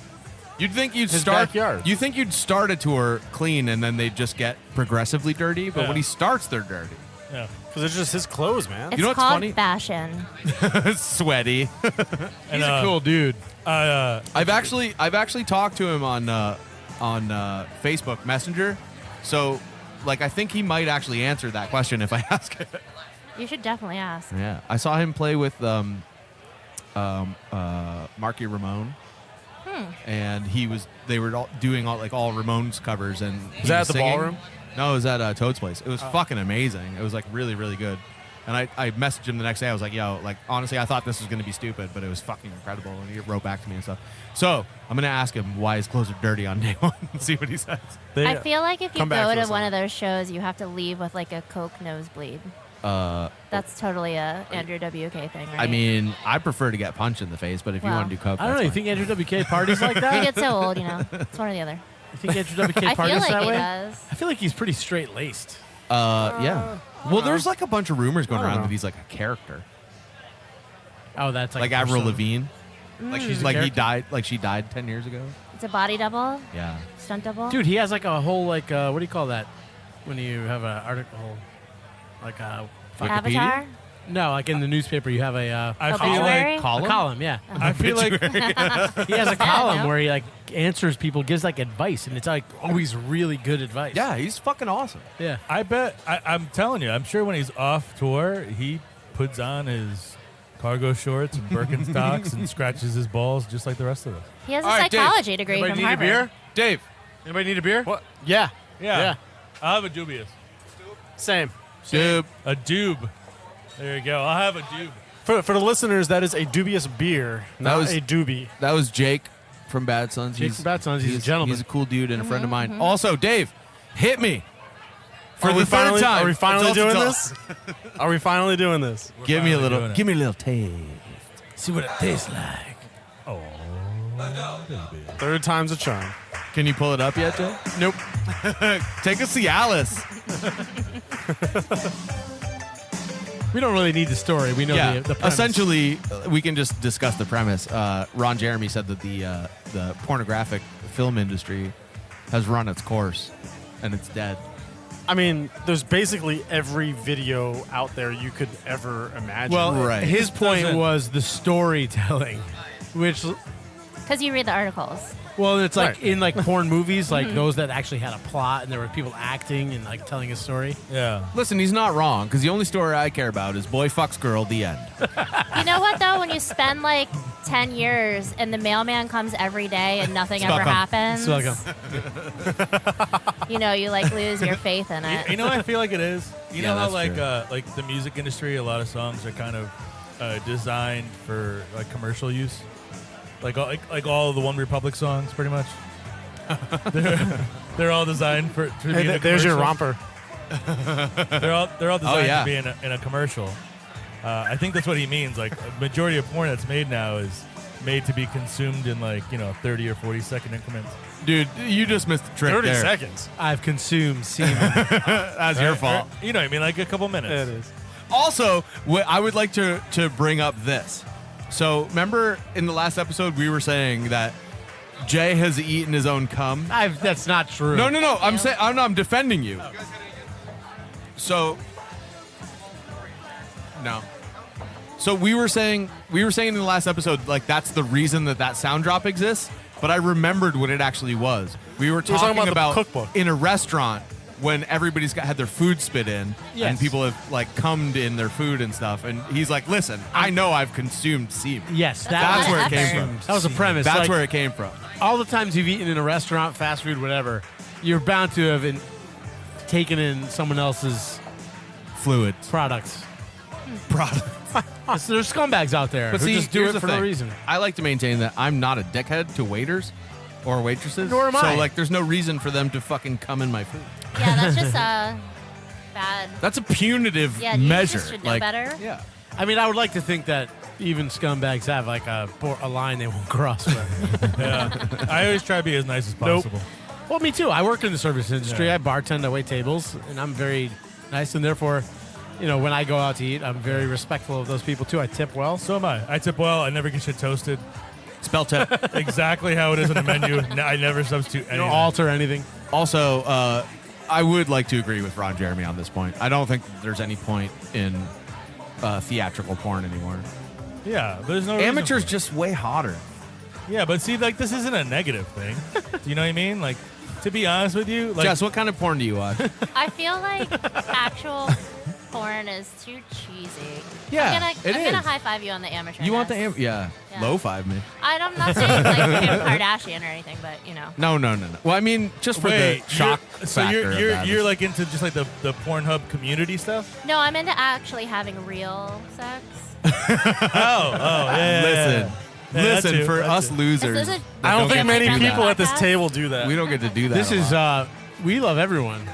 You'd think you'd His start. backyard. You think you'd start a tour clean and then they just get progressively dirty. But Yeah. when he starts, they're dirty. Yeah. Because it's just his clothes, man. It's know what's called funny? fashion. Sweaty. And, He's a cool dude. I've actually talked to him on Facebook Messenger. So, like, I think he might actually answer that question if I ask it. You should definitely ask. Yeah, I saw him play with Marky Ramone, and they were doing all Ramones covers, and he Was that at the singing. ballroom? No, it was at Toad's place. It was fucking amazing. It was like really, really good. And I messaged him the next day. I was like, yo, like, honestly, I thought this was going to be stupid, but it was fucking incredible. And he wrote back to me and stuff. So I'm going to ask him why his clothes are dirty on day one and see what he says. I feel like if you Come back go to to us one on of those shows, you have to leave with like a Coke nosebleed. That's totally a Andrew WK thing, right? I mean, I prefer to get punched in the face, but if you Well, want to do coke, I don't know. that's You fine. think Andrew WK parties like you that? get so old, you know. It's one or the other. You think Andrew WK I feel parties like that he way? does. I feel like he's pretty straight laced. Yeah. Well, there's like a bunch of rumors going I don't around know. that he's like a character, Oh, that's like a Avril persona. Lavigne. Like she's a like he character. died, like she died 10 years ago. It's a body double, Yeah. stunt double. Dude, he has like a whole what do you call that when you have an article like a Avatar. no, like in the newspaper you have a I feel Obituary? like a column, yeah. I feel like He has a column know. where he like answers people, gives like advice, and it's like always really good advice. Yeah, he's fucking awesome. yeah. I bet I'm telling you, I'm sure when he's off tour, he puts on his cargo shorts and Birkenstocks and scratches his balls just like the rest of us. He has a All right, Dave. psychology degree Anybody from need Harvard. a beer? Dave, Anybody need a beer? What? Yeah. Yeah. I'll have a dubious. Same. dude, A doob. There you go. I'll have a doob. For the listeners, that is a dubious beer, not was- a doobie. that was Jake from Bad Sons. Jake from Bad Sons, he's a gentleman. He's a cool dude and a friend of mine. Also, Dave, hit me for Are the we third finally, time. Are we finally Adult to doing adult. this? Are we finally doing this? Give me a finally little. doing it. Give me a little taste. See what it tastes like. Oh, baby. Third time's a charm. Can you pull it up yet, Jay? Nope. Take a Cialis. We don't really need the story. We know Yeah. the premise. Essentially, we can just discuss the premise. Ron Jeremy said that the pornographic film industry has run its course and it's dead. I mean, there's basically every video out there you could ever imagine. Well, Right. his point doesn't- was the storytelling, which, Because you read the articles. well, it's like Right. in like porn movies, like those that actually had a plot and there were people acting and like telling a story. Yeah. Listen, he's not wrong because the only story I care about is boy fucks girl. The end. You know what, though? When you spend like 10 years and the mailman comes every day and nothing ever Stuck 'em. happens, So like a, you know, you like lose your faith in it. You know what I feel like it is? You Yeah, know how that's like the music industry, a lot of songs are kind of designed for like commercial use? Like all of the One Republic songs, pretty much. they're all designed to be in a there's your commercial. romper. They're all designed yeah. to be in a commercial. I think that's what he means. Like a majority of porn that's made now is made to be consumed in 30 or 40-second increments. Dude, you just missed the trick 30 there. seconds. I've consumed semen. That's your fault. You know what I mean? Like a couple minutes. It is. Also, I would like to bring up this. So, remember in the last episode we were saying that Jay has eaten his own cum? That's not true. No. I'm you. saying I'm defending you. So, no. So we were saying in the last episode like that's the reason that sound drop exists. But I remembered what it actually was. We were talking about the about cookbook. in a restaurant when everybody's had their food spit in Yes. and people have like cummed in their food and stuff. And he's like, "Listen, I know I've consumed semen. Yes, That's a where lot it of came effort. from. That was a premise. That's Like, where it came from." all the times you've eaten in a restaurant, fast food, whatever, you're bound to have taken in someone else's Fluids. products. Product. So there's scumbags out there But who see, just do here's it the for no thing. reason. I like to maintain that I'm not a dickhead to waiters or waitresses. Nor am so I. like, there's no reason for them to fucking come in my food. Yeah, that's just bad. That's a punitive Yeah, you measure. just should know like, better. Yeah. I mean, I would like to think that even scumbags have like a line they won't cross. But Yeah. I always try to be as nice as possible. well, me too. I work in the service industry. Yeah. I bartend. I wait tables, and I'm very nice. And therefore, when I go out to eat, I'm very respectful of those people too. I tip well. So am I. I tip well. I never get shit toasted. Spell tip. Exactly how it is on the menu. I never substitute I don't anything. alter anything. Also, I would like to agree with Ron Jeremy on this point. I don't think there's any point in theatrical porn anymore. Yeah, there's no reason Amateurs for it. just way hotter. Yeah, but see, like this isn't a negative thing. Do you know what I mean? Like, to be honest with you, like Jess, what kind of porn do you watch? I feel like actual porn is too cheesy. Yeah, I'm it gonna is. high five you on the amateur. You want the Yeah. low five me? I'm not saying like Kim Kardashian or anything, but No. Well, I mean, just for wait, the shock you're, so factor. you're of you're, that. you're like into just like the Pornhub community stuff. No, I'm into actually having real sex. Yeah. Listen, Yeah, that listen too, for that us too. losers. Is this a- that I don't think get many like that people on at this podcast? table do that. We don't get to do that. This a is lot. we love everyone.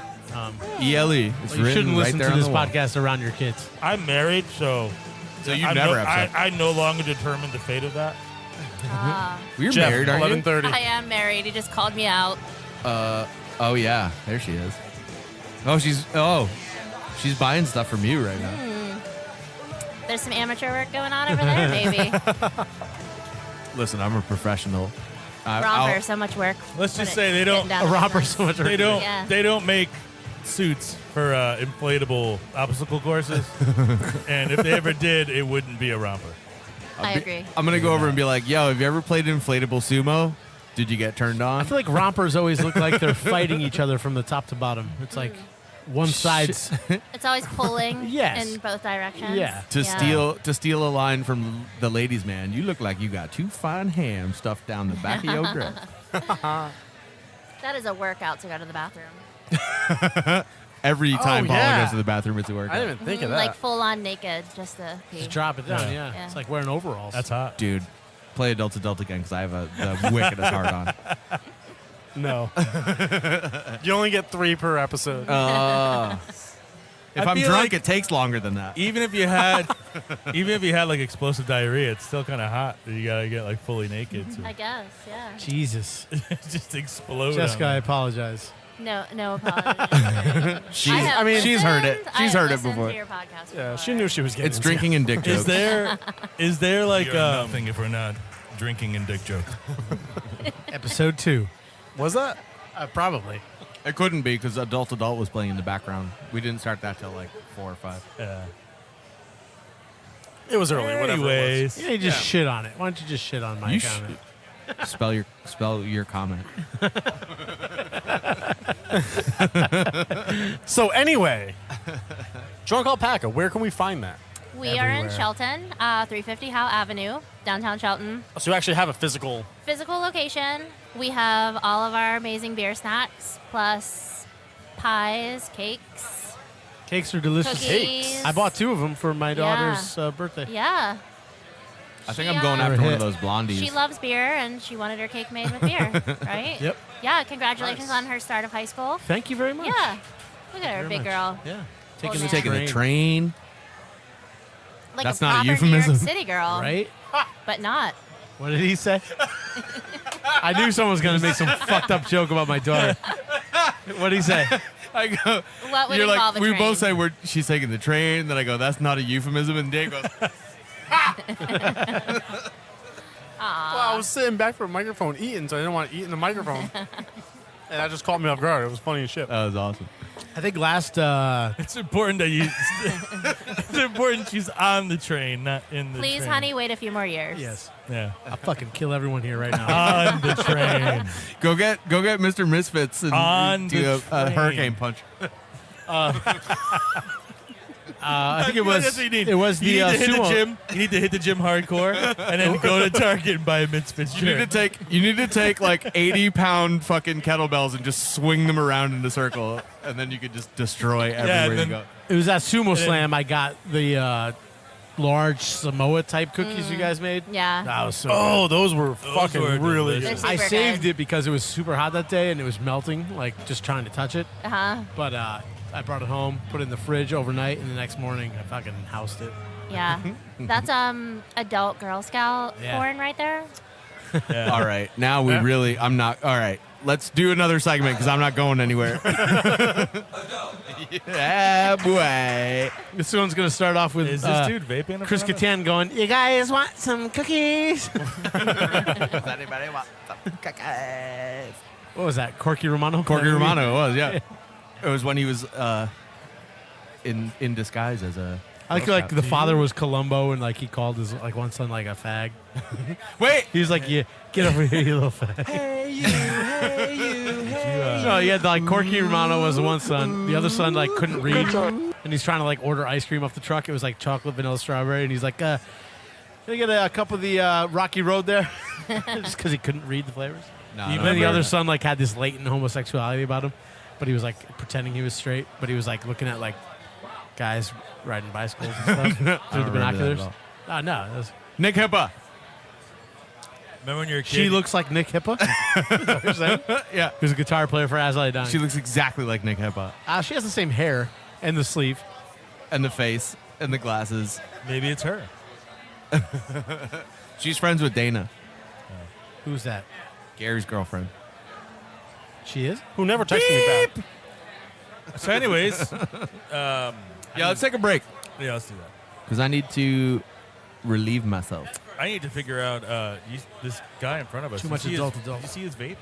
ELE. It's You written shouldn't right listen there to on this the wall. podcast around your kids. I'm married, so So you I'm never no, have sex. I no longer determine the fate of that. You're Jeff, married, aren't you? 11:30. I am married. He just called me out. Oh yeah, there she is. She's buying stuff from you right now. There's some amateur work going on over there, maybe. Listen, I'm a professional. Romper, so much work. Let's Put just it- say they don't- getting down A to romper business. so much. They don't. Yeah. They don't make suits for inflatable obstacle courses, and if they ever did, it wouldn't be a romper. I agree. I'm gonna go over and be like, "Yo, have you ever played inflatable sumo? Did you get turned I on?" feel like rompers always look like they're fighting each other from the top to bottom. It's like one side's It's always pulling Yes. in both directions. Yeah. To steal a line from the ladies' man, you look like you got two fine hams stuffed down the back of your dress. That is a workout to go to the bathroom. Every time Paula yeah. goes to the bathroom, it's a workout. I didn't even think of that. Like full on naked, just to pee. just drop it down. Yeah. Yeah. It's like wearing overalls. That's hot. Dude, play Adult Adult again because I have the wickedest heart on. No. You only get 3 per episode. If I I'm feel drunk, like- it takes longer than that. Even if you had like explosive diarrhea, it's still kind of hot. You gotta get like fully naked I to guess, yeah. Jesus. just explode. Jessica, on I it. apologize. No I apologies. mean, she's heard it. She's heard it before. To your podcast Yeah, before. she knew she was getting It's into drinking and dick jokes. Is there like You're nothing if we're not drinking and dick joke. Episode 2. Was that? Probably. It couldn't be because Adult was playing in the background. We didn't start that till like 4 or 5. Yeah. It was early, whatever it was. Anyways, Yeah, you just shit on it. Why don't you just shit on my comment? Spell your comment. So anyway, Drunk Alpaca, where can we find that? We are in Everywhere. Shelton, 350 Howe Avenue, downtown Shelton. So we actually have a physical. Physical location. We have all of our amazing beer snacks, plus pies, cakes, Cakes are delicious. cookies. I bought 2 of them for my daughter's birthday. Yeah. I think She, I'm going uh, after one hit. of those blondies. She loves beer, and she wanted her cake made with beer, right? Yep. Yeah, congratulations on her start of high school. Thank you very much. Yeah. Look at her, Very big much. girl. Yeah. Holding the it. Taking the train. Like That's a not a proper euphemism. New York City girl. Right? But not. What did he say? I knew someone was going to make some fucked up joke about my daughter. What did he say? I go. What would You're involve like, a we train? both say she's taking the train. Then I go, that's not a euphemism. And Dave goes, Well, I was sitting back from a microphone eating, so I didn't want to eat in the microphone. And that just caught me off guard. It was funny as shit. that was awesome. I think last it's important that you. It's important she's on the train, not in the Please, train. honey, wait a few more years. yes. Yeah. I'll fucking kill everyone here right now. On the train. Go get Mr. Misfits and On do the a train. hurricane punch. I think it That's was what you need. it was You the need to hit the sumo. gym. You need to hit the gym hardcore, and then go to Target and buy a Misfits You need shirt. to take like 80-pound fucking kettlebells and just swing them around in a circle, and then you could just destroy everywhere and you then- go. It was at Sumo then- Slam. I got the large Samoa type cookies you guys made. Yeah. That was so Oh, good. those were fucking were really delicious. good. They're I super saved good. it because it was super hot that day and it was melting, like just trying to touch it. Uh-huh. But I brought it home, put it in the fridge overnight, and the next morning I fucking housed it. Yeah. That's adult Girl Scout Yeah. porn right there. Yeah. All right, now we really. I'm not. All right, let's do another segment because I'm not going anywhere. Yeah, boy. This one's gonna start off with Is this dude vaping? in Chris front of us? Kattan going, "You guys want some cookies?" Does anybody want some cookies? What was that? Corky Romano. Corky Romano, it was, yeah. It was when he was in disguise as a. I like the father was Columbo and like he called his like one son like a fag. Wait, He was like, "Yeah, get over here, you little fag." hey you, hey you, hey No, he had like Corky Romano was the one son. The other son like couldn't read, and he's trying to like order ice cream off the truck. It was like chocolate, vanilla, strawberry, and he's like, "Can I get a cup of the Rocky Road there?" Just because he couldn't read the flavors. No, And no, then the no. other son like had this latent homosexuality about him, but he was like pretending he was straight, but he was like looking at like guys riding bicycles and stuff through the remember that binoculars. at Oh no, it was, Nick Hippa. Remember when you were a kid? she looks like Nick Hippa. Is that what you're saying? Yeah, Who's a guitar player for As I Die. she looks exactly like Nick Hippa, She has the same hair and the sleeve. and the face, and the glasses. Maybe it's her. She's friends with Dana, Who's that? Gary's girlfriend. She is. Who never texted me back. So, anyways, Yeah, let's take a break yeah, let's do that. because I need to relieve myself. I need to figure out this guy in front of us. Too Did much you see adult. Did you see his vape?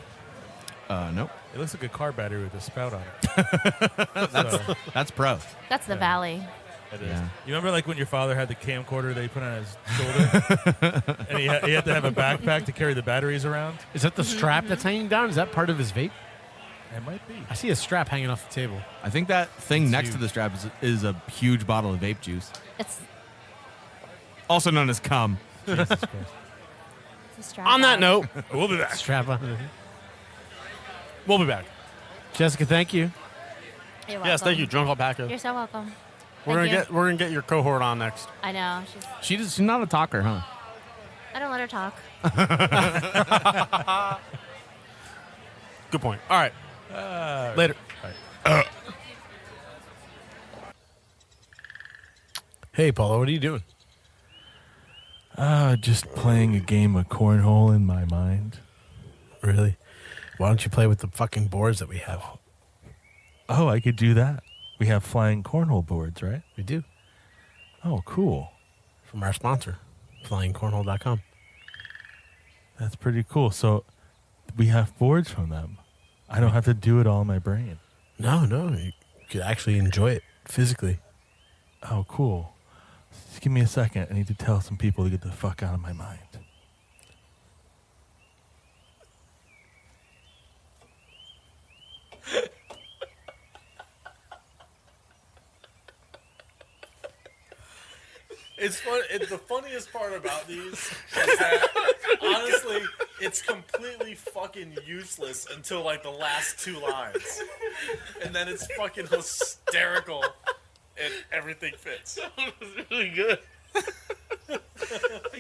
Nope. It looks like a car battery with a spout on it. That's pro. That's the Yeah. Valley. It is. Yeah. You remember like when your father had the camcorder that he put on his shoulder? And he had to have a backpack to carry the batteries around? Is that the strap that's hanging down? Is that part of his vape? It might be. I see a strap hanging off the table. I think that thing It's next to huge. the strap is a huge bottle of vape juice, It's also known as cum. Jesus Christ. a strap On that note, We'll be back. Strap on. we'll be back. Jessica, thank you. You're Yes, thank welcome. you, Drunk Alpaca. You're so welcome. We're Thank gonna you. get your cohort on next. I know. She's not a talker, huh? I don't let her talk. Good point. All right. Later. Hey, Paulo, what are you doing? Just playing a game of cornhole in my mind. Really? Why don't you play with the fucking boards that we have? Oh, I could do that. We have flying cornhole boards, right? We do. Oh, cool. From our sponsor, flyingcornhole.com. That's pretty cool. So we have boards from them. I don't have to do it all in my brain. No, you could actually enjoy it physically. Oh, cool. Just give me a second. I need to tell some people to get the fuck out of my mind. It's fun. The funniest part about these is that, honestly, it's completely fucking useless until like the last 2 lines, and then it's fucking hysterical, and everything fits. That was really good.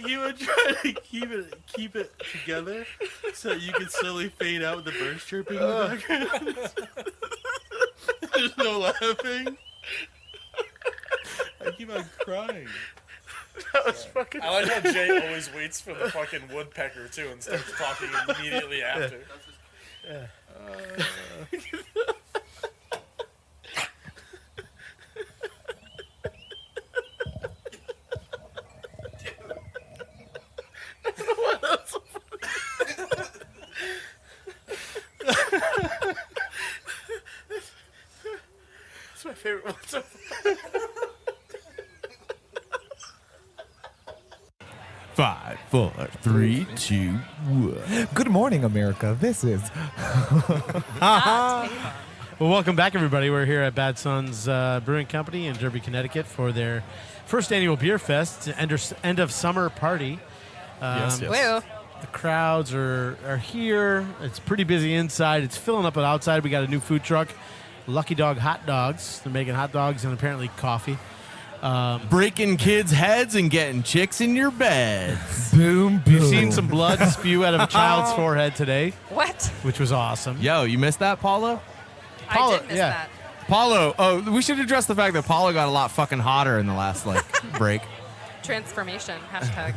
You would try to keep it together so you can slowly fade out with the birds chirping in the background. There's no laughing. I keep on crying. That was fucking. I like how Jay always waits for the fucking woodpecker too and starts talking immediately after. Yeah. That's my favorite one so far. 5, 4, 3, 2, 1. Good morning, America. This is Not Well, welcome back, everybody. We're here at Bad Sons Brewing Company in Derby, Connecticut for their first annual beer fest, end of summer party. Yes. Woo. The crowds are here. It's pretty busy inside. It's filling up outside. We got a new food truck, Lucky Dog Hot Dogs. They're making hot dogs and apparently coffee. Breaking kids' heads and getting chicks in your beds. boom, boom. We've seen some blood spew out of a child's forehead today, What? which was awesome. Yo, you missed that, Paulo? Paulo, I did miss yeah. that. Paulo, oh, we should address the fact that Paulo got a lot fucking hotter in the last, break. Transformation. Hashtag.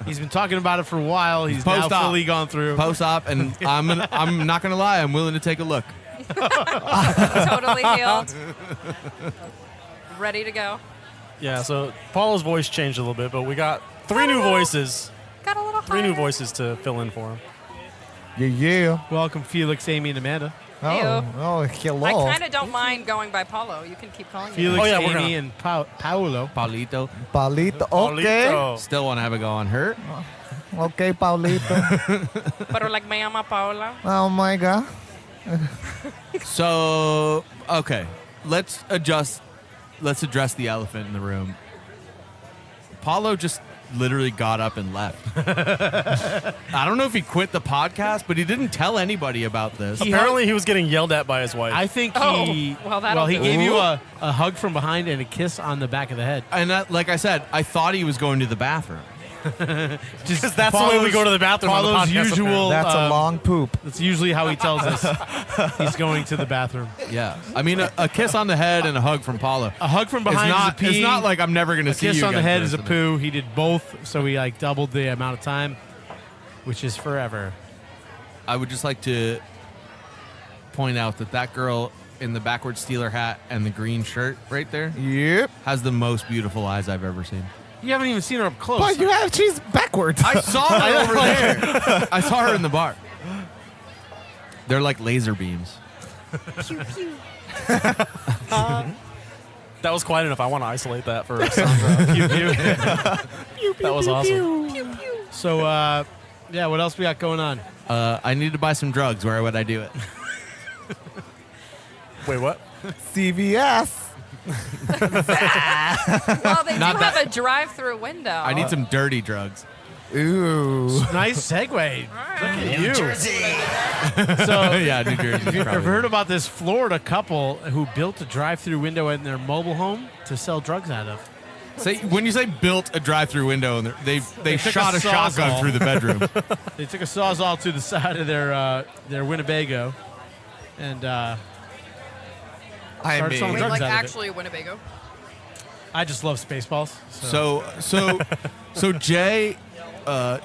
He's been talking about it for a while. He's now Post-op. fully gone through. Post-op, and I'm not going to lie, I'm willing to take a look. Totally healed. Ready to go. Yeah. So Paulo's voice changed a little bit, but we got 3 new voices. Got a little 3 new higher. voices to fill in for him. Yeah. Welcome, Felix, Amy, and Amanda. Oh, hello. I kind of don't mind going by Paulo. You can keep calling me. Felix, Oh, yeah, we're Amy, gonna- and Paolo. Paulito. Paulito. Okay. Paulito. Still want to have a go on her. Okay, Paulito. But like me llama Paola. Oh, my God. So, okay, let's address the elephant in the room. Paulo just literally got up and left. I don't know if he quit the podcast, but he didn't tell anybody about this. Apparently, he was getting yelled at by his wife. I think Oh, he. well, that'll he do gave it. you a hug from behind and a kiss on the back of the head. And like I said, I thought he was going to the bathroom. Just that's the way we go to the bathroom on the Paulo's podcast, usual. That's a long poop. That's usually how he tells us he's going to the bathroom. Yeah, I mean a kiss on the head and a hug from Paulo. A hug from behind It's not. is a pee. It's not like I'm never going to a see you kiss on the again head for is a this. poo. He did both, so he doubled the amount of time, which is forever. I would just like to point out that girl in the backwards Steeler hat and the green shirt right there Yep. has the most beautiful eyes I've ever seen. You haven't even seen her up close. But she's backwards. I saw her over there. I saw her in the bar. They're like laser beams. that was quiet enough. I want to isolate that for Sandra. Pew, pew. That was awesome. So, yeah, what else we got going on? I need to buy some drugs. Where would I do it? Wait, what? CVS. Well, they do Not have that- a drive-through window. I need some dirty drugs. Ooh. Nice segue. Right. You. So, Yeah, New Jersey. I've heard about this Florida couple who built a drive-through window in their mobile home to sell drugs out of. When you say built a drive-through window, and they took shot a shotgun Sawzall. through the bedroom. They took a Sawzall to the side of their Winnebago, and I Start selling mean, drugs Like out of it. actually Winnebago. I just love Spaceballs. So Jay,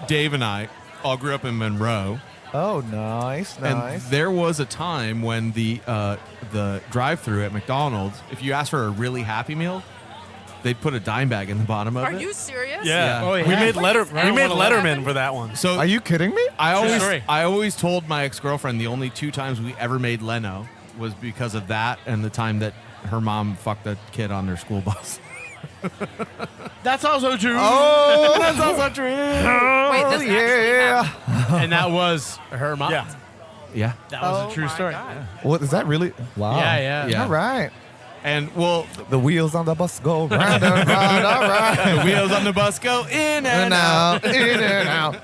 Dave, and I all grew up in Monroe. oh, nice, And nice. there was a time when the drive-through at McDonald's, if you asked for a really Happy Meal, They put a dime bag in the bottom of Are it. you serious? Yeah. Oh, yeah. We made What is we made happening? Letterman for that one. So Are you kidding me? story. I always told my ex-girlfriend the only 2 times we ever made Leno was because of that and the time that her mom fucked a kid on their school bus. That's also true. Oh, That's also true. Wait, this actually happened. And that was her mom. Yeah. Yeah. That was Oh a true my story. God. what is that really? Wow. Yeah. Yeah. All right. And well, The wheels on the bus go round and round. All right. the wheels on the bus go in and And out. out, in and out.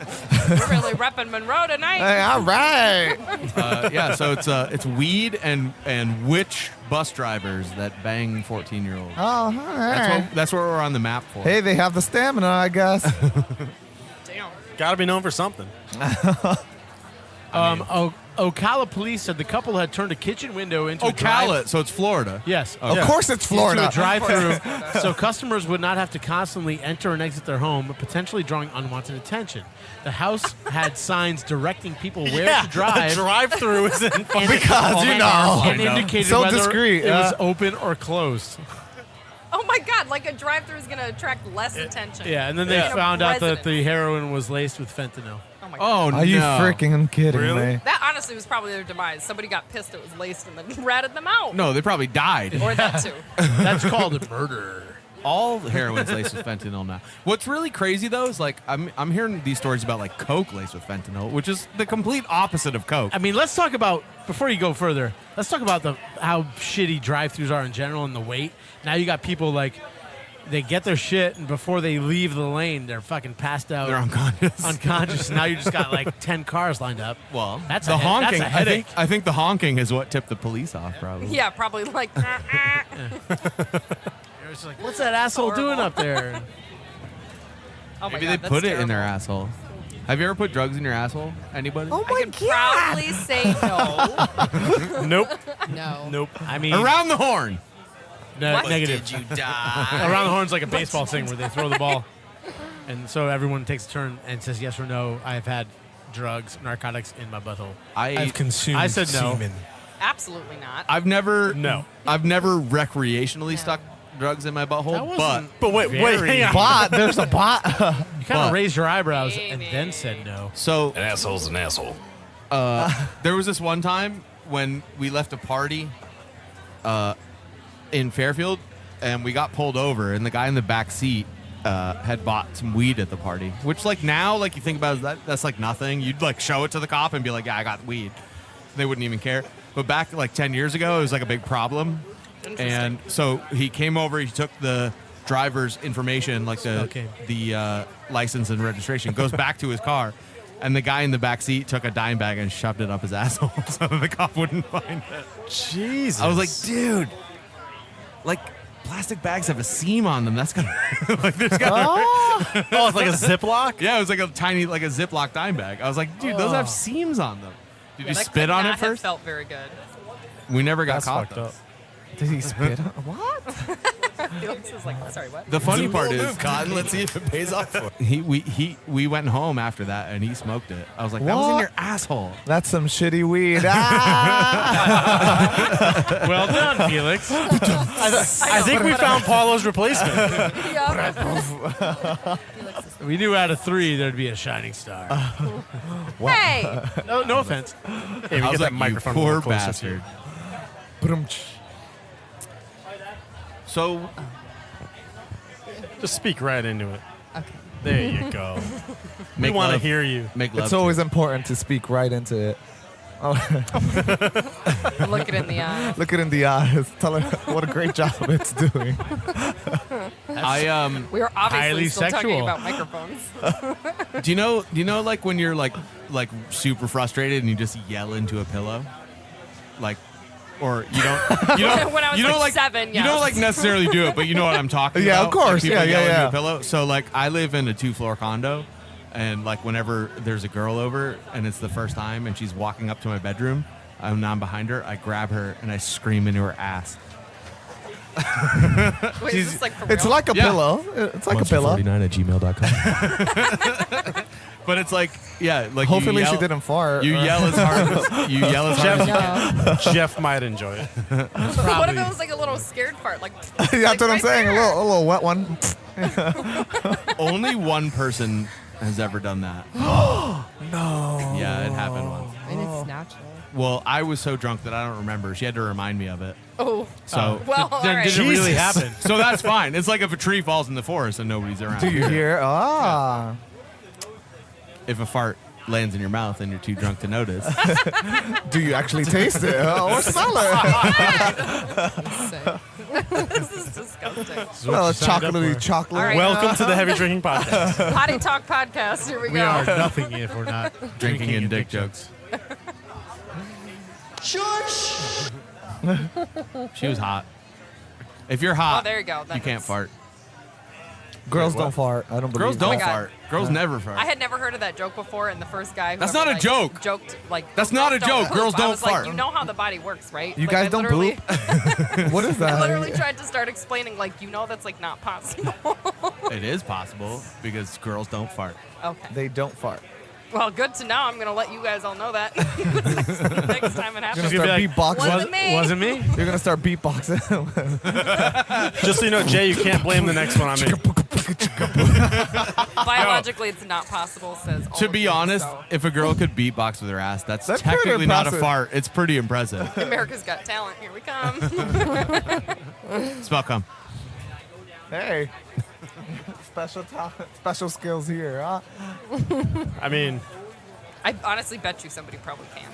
We're really repping Monroe tonight. Hey, all right. Yeah, so it's weed and witch bus drivers that bang 14-year-olds. Oh, all right. That's what we're on the map for. Hey, they have the stamina, I guess. Damn. Got to be known for something. Ocala police said the couple had turned a kitchen window into a Ocala, drive. so it's Florida. Yes. Of course it's Florida. Into a drive-through, so customers would not have to constantly enter and exit their home, potentially drawing unwanted attention. The house had signs directing people where to drive. Drive-through is in. Because, you know. and indicated So whether discreet, it was yeah. open or closed. Oh my God! Like a drive-through is gonna attract less attention. Yeah, and then they Yeah. found out that Residents. the heroin was laced with fentanyl. Oh my God. Oh, Are you no. freaking kidding Really? me? That honestly was probably their demise. Somebody got pissed it was laced and then ratted them out. No, they probably died. Or that too. That's called a murder. All heroin's laced with fentanyl now. What's really crazy though is like I'm hearing these stories about like coke laced with fentanyl, which is the complete opposite of coke. I mean, let's talk about, before you go further, let's talk about how shitty drive-thrus are in general and the wait. Now you got people like, they get their shit, and before they leave the lane, they're fucking passed out. They're unconscious. Unconscious. Now you just got like 10 cars lined up. Well, That's the a honking. That's a headache. I think the honking is what tipped the police off, probably. Yeah, probably like. You're just like, what's that asshole Horrible. doing up there? Oh my Maybe God, they that's put it in terrible. their asshole. Have you ever put drugs in your asshole? Anybody? Oh I my can God. proudly say no. Nope. No. Nope. I mean, Around the horn. no, negative. you die? Around the horn's like a baseball thing where they throw the ball. And so everyone takes a turn and says yes or no. I've had drugs, narcotics in my butthole. I've consumed I said no. semen. Absolutely not. I've never No. recreationally stuck drugs in my butthole, That but wasn't But wait, very- hang on. Bot. There's a bot. You kind But- of raised your eyebrows and then said no. so An asshole's an asshole. there was this one time when we left a party in Fairfield, and we got pulled over, and the guy in the back seat had bought some weed at the party. Which, like now, like you think about it, that's like nothing. You'd like show it to the cop and be like, "Yeah, I got weed." They wouldn't even care. But back like 10 years ago, it was like a big problem. And so he came over. He took the driver's information, like the license and registration, goes back to his car. And the guy in the back seat took a dime bag and shoved it up his asshole so that the cop wouldn't find it. Jesus. I was like, dude, like plastic bags have a seam on them. That's gonna like there's gonna oh, it's like a Ziploc? yeah, it was like a tiny like a Ziploc dime bag. I was like, dude, those have seams on them. Did you That spit could on not it have first? Felt very good. We never got That's caught. fucked though. up. Did he spit? What? Felix is like, sorry, what? The funny part is, Cotton. Let's see if it pays off for we went home after that and he smoked it. I was like, that was in What? your asshole. That's some shitty weed. Ah! Well done, Felix. I think we found Paulo's replacement. Yeah. We knew out of 3 there'd be a shining star. Hey, No offense. Hey, I was like, get that you microphone a poor little closer to bastard. you. So Just speak right into it. Okay. There you go. We Make want to love. hear you. make love. It's to always it. important to speak right into it. Oh, look it in the eye. look it in the eyes. Tell her what a great job it's doing. We are obviously Highly still talking sexual. about microphones. Do you know like when you're like super frustrated and you just yell into a pillow? Like or you don't When I was you don't like 7, you don't yes. like necessarily do it, but you know what I'm talking Yeah, about. of course. Like people Yeah, yell yeah, into yeah. a pillow. So like I live in a 2-floor condo, and like whenever there's a girl over and it's the first time and she's walking up to my bedroom and I'm behind her, I grab her and I scream into her ass. Wait, is this like for It's real? like a Yeah. pillow. It's like a pillow. Monster49@gmail.com. But it's like, yeah, like Hopefully you she yell, didn't fart. You yell as hard as you yell as hard as you can. Jeff might enjoy it. What if it was like a little scared fart? Like, Yeah, that's what I'm saying. A little wet one. Only one person has ever done that. No. Yeah, it happened once. And it's natural. Well, I was so drunk that I don't remember. She had to remind me of it. Oh. So, Well, all right. Did it really happen? so that's fine. It's like if a tree falls in the forest and nobody's around. Do you hear? Ah. If a fart lands in your mouth and you're too drunk to notice. Do you actually taste it? Or smell it? This is disgusting. Well, it's chocolatey chocolate. All right. Welcome to the Heavy Drinking Podcast. Potty Talk Podcast. Here we We go. are nothing if we're not Drinking and dick jokes. She was hot. If you're hot, Oh, there you go. That you can't makes- fart. Girls don't fart. I don't believe Girls it. don't God. fart. Girls never fart. I had never heard of that joke before, and the first guy. That's whoever, not a like, joke. Joked like. That's not a joke. poop. Girls I don't was fart. Like, you know how the body works, right? You Like, guys I don't literally- poop? What is I literally that? tried to start explaining, like, you know, that's like not possible. It is possible because girls don't fart. Okay. They don't fart. Well, good to know. I'm gonna let you guys all know that next time it You're happens. gonna start be like, beatboxing. Wasn't me. Wasn't me? You're gonna start beatboxing. Just so you know, Jay, you can't blame the next one on me. Biologically, it's not possible. Says all To of be you, honest, so. if a girl could beatbox with her ass, that's That's pretty technically not a impressive. fart. It's pretty impressive. America's Got Talent. Here we come. Spell come. Hey. Special talent, special skills here, huh? I mean, I honestly bet you somebody probably can.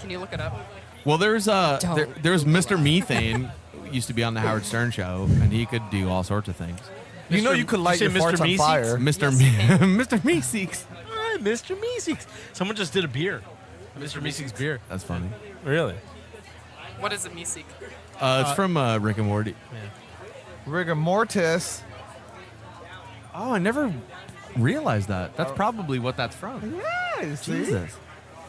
Can you look it up? Well, there's Don't there's Google Mr. Methane used to be on the Howard Stern show, and he could do all sorts of things. You know you could light you your say farts Mr. on Meeseeks? fire. Mr. Yes, he can. Mr. Meeseeks. Hi, Mr. Meeseeks. Someone just did a beer. Mr. Meeseeks beer. That's funny. really. What is a Meeseek? It's from Rick and Morty. Rigor mortis. Oh, I never realized that. That's probably what that's from. Yeah, you see? Jesus.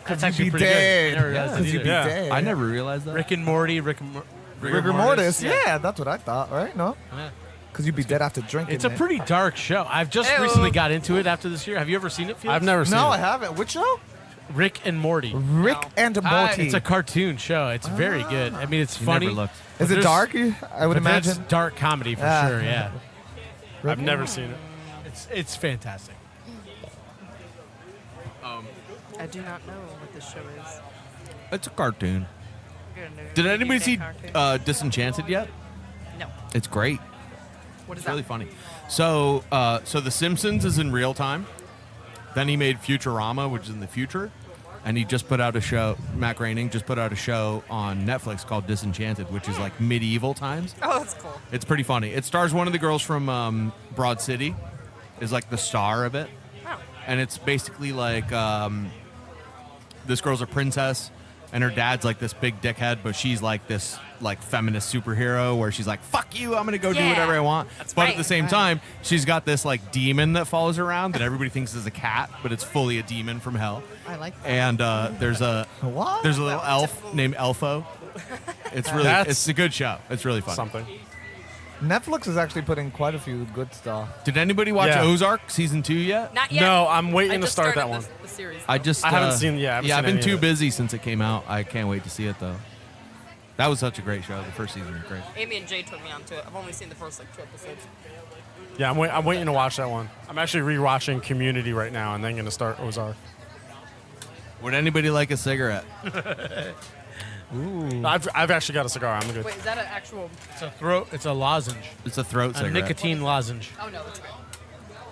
That's You actually be pretty dead. good. I never realized that Because you either. be Yeah. dead. I never realized that. Rick and Morty. Rigor mortis. Yeah, that's what I thought, right? No? Yeah. Because you'd be dead after drinking. It's a it. pretty dark show. I've just Ew. recently got into it after this year. Have you ever seen it, Felix? I've never seen No, it. I haven't. Which show? Rick and Morty. Rick No. and Morty. It's a cartoon show. It's very good. I mean, it's You funny. never looked. Is it there's- dark? I would But that's imagine. dark comedy for Ah. sure. Yeah, I've never seen it. it's fantastic. I do not know what this show is. It's a cartoon. Good news. Did anybody see Cartoon. Disenchanted yet? No. It's great. What is It's that? really funny. So, so The Simpsons is in real time. Then he made Futurama, which is in the future, and he just put out a show. Matt Groening just put out a show on Netflix called Disenchanted, which is like medieval times. Oh, that's cool. It's pretty funny. It stars one of the girls from Broad City, is like the star of it, Wow. and it's basically like this girl's a princess, and her dad's like this big dickhead, but she's like this like feminist superhero where she's like, "Fuck you, I'm gonna go do Yeah, whatever I want." that's But at right, the same right. time, she's got this like demon that follows her around that everybody thinks is a cat, but it's fully a demon from hell. I like that. And there's a What? there's a little elf named Elfo. It's really That's it's a good show. It's really fun. Something. Netflix is actually putting quite a few good stuff. Did anybody watch Yeah. Ozark season 2 yet? Not yet. No, I'm waiting I to just start that started one. The series. I just I haven't seen- yeah, I haven't yeah, seen I've been any too of it. busy since it came out. I can't wait to see it though. That was such a great show. The first season was great. Amy and Jay took me onto it. I've only seen the first like 2 episodes. Yeah, I'm waiting to watch that one. I'm actually rewatching Community right now, and then going to start Ozark. Would anybody like a cigarette? I've actually got a cigar. I'm good. Wait, is that an actual? It's a throat. It's a lozenge. It's a throat A cigarette. nicotine lozenge, Oh no, that's good.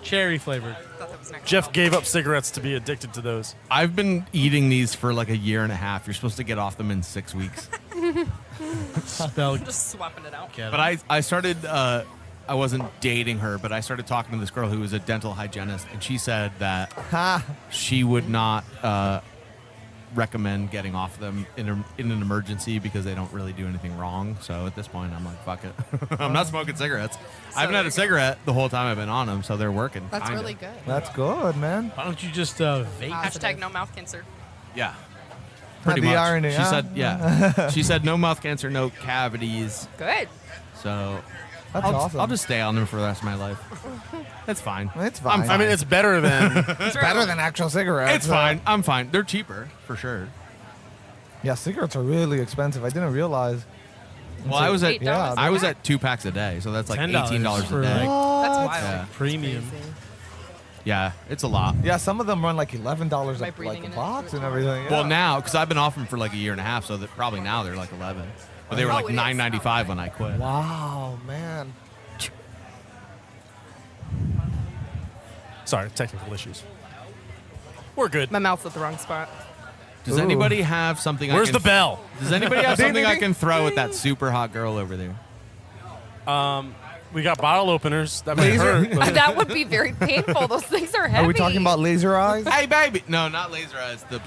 cherry flavored. I thought that was next. Jeff gave up cigarettes to be addicted to those. I've been eating these for like a year and a half. You're supposed to get off them in 6 weeks. Spelled. Just swapping it out. But I started. I wasn't dating her, but I started talking to this girl who was a dental hygienist, and she said that Ha! she would not recommend getting off them in an emergency because they don't really do anything wrong. So at this point, I'm like, fuck it. I'm not smoking cigarettes. I haven't had a cigarette the whole time I've been on them, so they're working. That's kinda. really good. That's good, man. Why don't you just vape? Hashtag no mouth cancer. Yeah. Pretty the much. irony, She huh? said, yeah. She said no mouth cancer, no cavities. Good. So That's I'll, awesome. I'll just stay on them for the rest of my life. That's fine. It's fine. I mean, it's better than. it's better than actual cigarettes. It's fine. I'm fine. They're cheaper for sure. Yeah, cigarettes are really expensive. I didn't realize. Well, I was at Yeah, I was at 2 packs a day, so that's like $10 $18 for a day. like- That's wild. Yeah. premium. Yeah, it's a lot. Yeah, some of them run like $11 Am I a breathing in like it? a box and everything. Yeah. Well, now because I've been off them for like a year and a half, so that probably now they're like 11. But they were Oh, like it is. $9.95 when I quit. Wow, man. Sorry, technical issues. We're good. My mouth's at the wrong spot. Does Ooh. anybody have something? Where's I the can, bell? Does anybody have Ding, something ding, I ding. can throw at that super hot girl over there? We got bottle openers. That might hurt. but- That would be very painful. Those things are heavy. Are we talking about laser eyes? Hey, baby! No, not laser eyes. The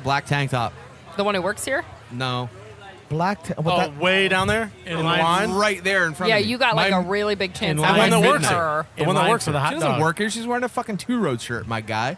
black tank top. the one who works here? No, Oh, way down there in line. right there in front Yeah, of me. you got like My- a really big chance. in I line The one that would works pick here. her. The one that line works for the here. hot She doesn't dog. work here. She's wearing a fucking Two Road shirt, my guy.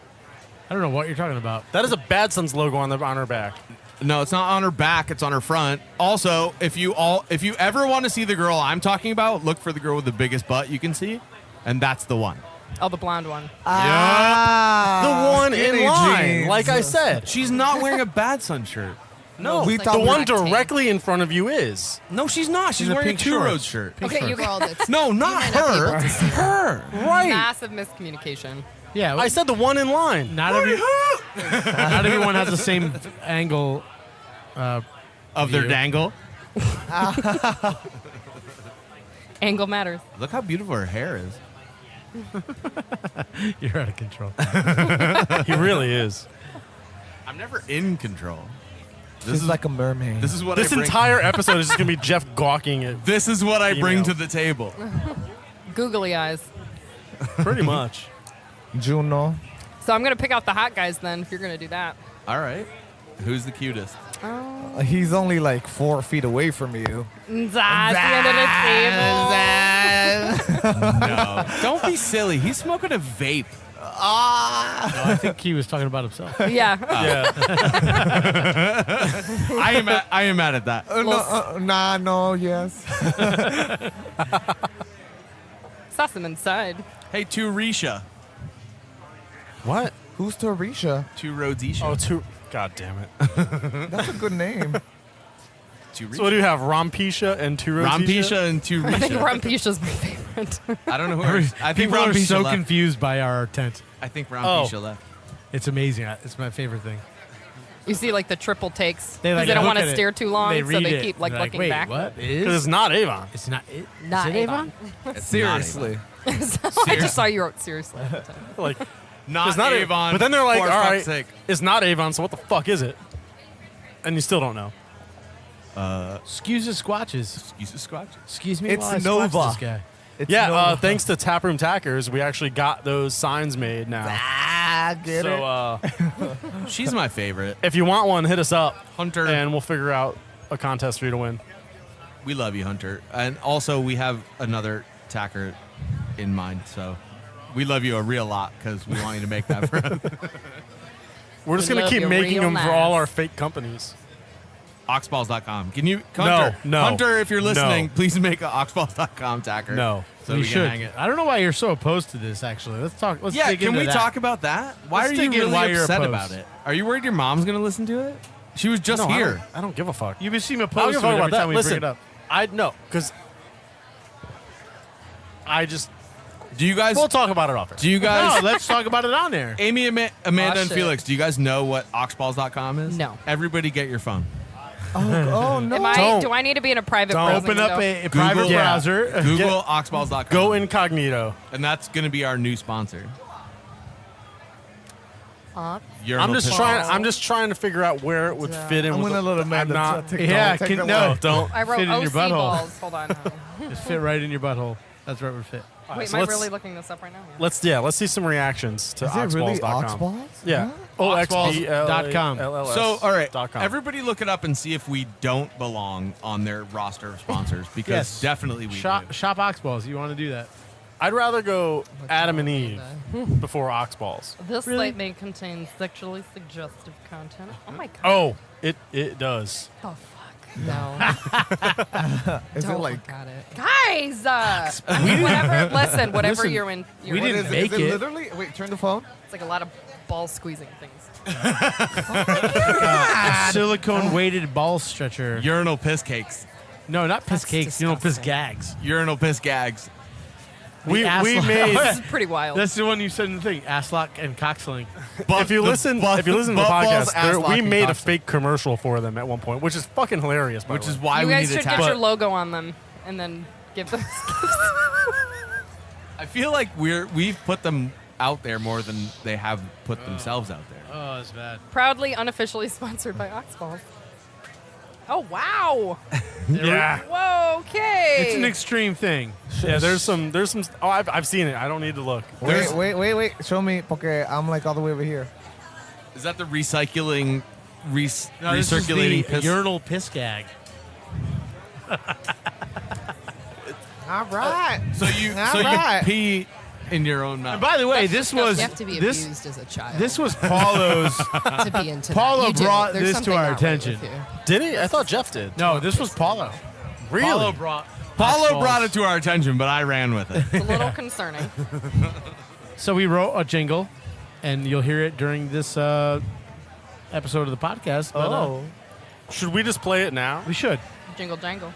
I don't know what you're talking about. That is a Bad Sons logo on her back. No, it's not on her back. It's on her front. Also, if you ever want to see the girl I'm talking about, look for the girl with the biggest butt you can see, and that's the one. Oh, the blonde one. The one skinny in line, jeans. like I said. She's not wearing a Bad Sun shirt. No, We It's thought the we- one rectangle. directly in front of you is. No, she's not. She's a wearing a pink Two shorts. Road shirt. Okay, you got No, not her. Her. Right. massive miscommunication. Yeah, I said the one in line. not everyone has the same angle. Of their You. dangle. Angle matters. Look how beautiful her hair is. You're out of control. He really is. I'm never in control. She's like a mermaid. This is what This I bring. entire episode is just gonna be Jeff gawking at. This is what I bring Email. to the table. Googly eyes. Pretty much. Juno. So I'm gonna pick out the hot guys then. If you're gonna do that. All right. Who's the cutest? He's only like 4 feet away from you. That's the end of the table. No. Don't be silly. He's smoking a vape. No, I think he was talking about himself. Yeah. Yeah. I am mad at that. No, yes. Saw some inside. Hey, Turisha. What? Who's Tarisha? Two Roads Isha. Oh, two. God damn it. That's a good name. Turisha. So what do you have? Rompisha and Turisha? Rampisha and I think Turisha. Rumpisha's my favorite. I don't know who. I think People are Rampisha so left. confused by our tent. I think Rampisha left. It's amazing. It's my favorite thing. You see, like the triple takes They, because like, they don't look want to at it. stare too long, They so read they it. keep like They're looking Wait, back. what? Because it's not Avon. It's not. Not is it Avon? Seriously. I just saw you wrote seriously. Like, Not it's not Avon. But then they're like, for all fuck's right, sake. it's not Avon, so what the fuck is it? And you still don't know. Excuse the squatches. Excuse the squatch. Excuse me. It's while I squatch Nova. This guy. It's Yeah, no- thanks to Taproom Tackers, we actually got those signs made now. Get it. So She's my favorite. if you want one, hit us up, Hunter. and we'll figure out a contest for you to win. We love you, Hunter. And also, we have another tacker in mind. So we love you a real lot because we want you to make that for us. We're just We going to love keep you making real them for all nice. our fake companies. Oxballs.com. Can you, Hunter? No. Hunter, if you're listening, No. please make a Oxballs.com tacker. No. So we we should. can hang it. I don't know why you're so opposed to this. Actually, let's talk. Let's Yeah, dig can into we that. talk about that? Why Let's are you dig in really why you're upset opposed. about it? Are you worried your mom's going to listen to it? She was just No, here. I don't give a fuck. You seem I don't opposed give to a it fuck every about that. time we Listen, bring it up. I know, because I just... Do you guys? We'll talk about it off air. Do you guys? No, let's talk about it on there. Amy, Amanda, Oh, and shit. Felix, do you guys know what oxballs.com is? No. Everybody get your phone. Oh, no. Don't. Do I need to be in a private Don't. browsing Open up window? a private Google- browser. Google oxballs.com. Go incognito. And that's going to be our new sponsor. You're I'm a just little trying. I'm just trying to figure out where it would fit in. I'm with going to the- let Amanda I'm not. take Yeah, take can- that no. away. Don't. I wrote Fit in your OC butthole. balls. Hold on. Just fit right in your butthole. That's where it would fit. Wait, so am I let's- really looking this up right now? Yeah. Let's see some reactions to Is it really oxballs.com. Oxballs? Yeah. Oxballs.com. OXBLLS. So, all right, .com. everybody look it up and see if we don't belong on their roster of sponsors because Yes. definitely we Shop do. Oxballs. You want to do that? I'd rather go Adam and Eve before Oxballs. This site may contain sexually suggestive content. Oh my god. Oh, it does. Oh fuck. No. Is it Don't like? look at it. Guys! I mean, whatever. Listen, whatever Listen, you're in. You're we in. didn't Is make it it. literally? Wait, turn the phone. It's like a lot of ball squeezing things. Silicone weighted ball stretcher. Urinal piss cakes. No, not piss That's cakes. You know, piss disgusting. gags. Urinal piss gags. We ass lock. made. This is pretty wild. That's the one you said in the thing. Ass lock and cocksling. If you listen to the podcast, we made a fake. fake commercial for them at one point, which is fucking hilarious. By Which the is way. why you we guys need to should get tap. your logo on them and then give them. I feel like we've put them out there more than they have put themselves out there. Oh, that's bad. Proudly unofficially sponsored by Oxballs. Oh, wow. Yeah. Whoa, okay. It's an extreme thing. Yeah, there's some. Oh, I've seen it. I don't need to look. Wait. Show me. Okay, I'm like all the way over here. Is that the recycling, No, this is recirculating the piss? urinal piss gag. All right. So you Alright. pee in your own mouth. And by the way, That's this was disgusting. You have to be this abused as a child. this was Paulo's. to be into Paulo that. You do. brought There's this something to our not right attention. with you. Did he? I thought Jeff did. No, this was Paulo. Really? Paulo brought. Paulo Oxballs. brought it to our attention, but I ran with it. It's a little concerning. So we wrote a jingle, and you'll hear it during this episode of the podcast. But, Should we just play it now? we should. Jingle jangle.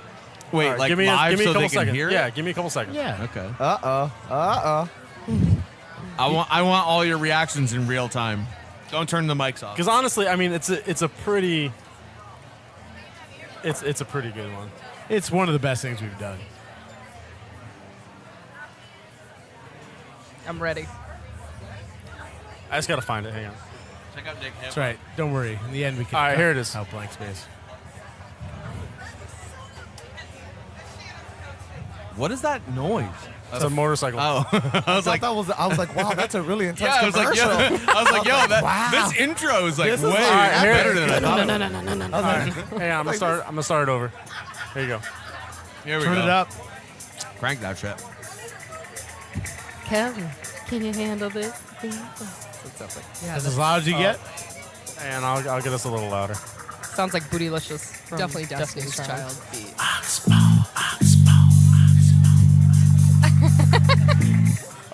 Wait, All right, like give me live a so couple they can seconds. hear it? Yeah, give me a couple seconds. Yeah. Okay. Uh-oh. I want all your reactions in real time. Don't turn the mics off. Because honestly, I mean, it's a pretty good one. It's one of the best things we've done. I'm ready. I just gotta find it. Hang on. Check out Nick. That's right. Don't worry. In the end, we can. All right, here it is. Out blank space. What is that noise? That's a motorcycle. Oh, I was like, I was like, wow, that's a really intense yeah, I was like, yo, Wow. this intro is like This way is- all right, here- better than I thought. No. All right. Hang on, I'm gonna start it over. Here you go. Here we Turn go. it up. Crank that shit. Kevin, can you handle this? That's as loud as you get. And I'll get us a little louder. Sounds like Bootylicious from Definitely Destiny's Child beat.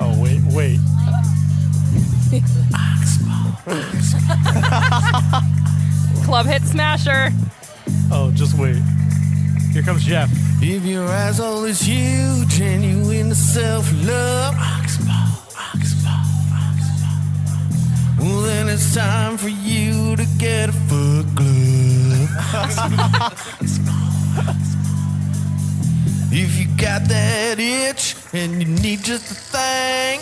Oh wait. Club hit smasher. Oh, just wait. Here comes Jeff. If your asshole is huge and you into self-love, well, then it's time for you to get a foot glove. If you got that itch and you need just a thing,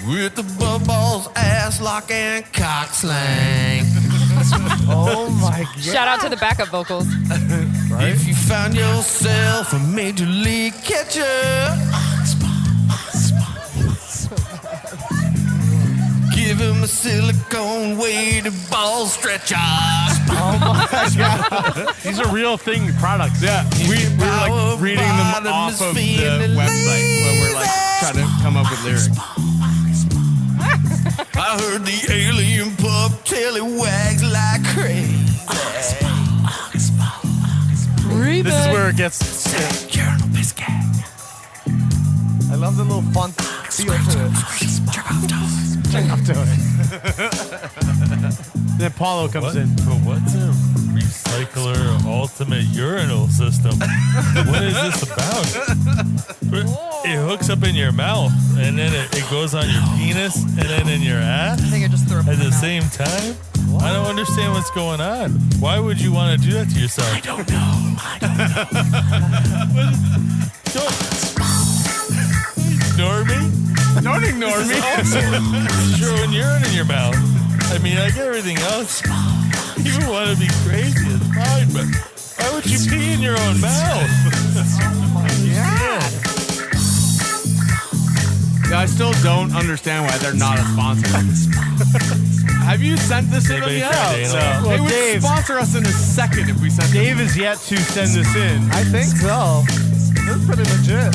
with the balls, ass lock, and cock slang. Oh my god. Shout out to the backup vocals. If you found yourself a major league catcher, give him a silicone weighted ball stretcher. Oh my god. These are real thing products. Yeah, we're like reading them off of the website when we're like trying to come up with lyrics. I heard the alien pup tail it wags like crazy. This is where it gets. I love the little fun feel to it. Then Paulo comes in. What's a recycler ultimate urinal system? What is this about? It hooks up in your mouth, and then it goes on your penis, and then in your ass I think I just threw up at in my the mouth. same time. I don't understand what's going on. Why would you want to do that to yourself? I don't ignore me. Don't ignore me. Throwing urine in your mouth. I mean, I get everything else. You want to be crazy, it's fine, but why would you pee in your own mouth? Yeah, I still don't understand why they're not a sponsor. Have you sent this in? Anybody Yeah. tried anal? They Well, would Dave- sponsor us in a second if we sent Dave is yet to send this in. I think so. That's pretty legit.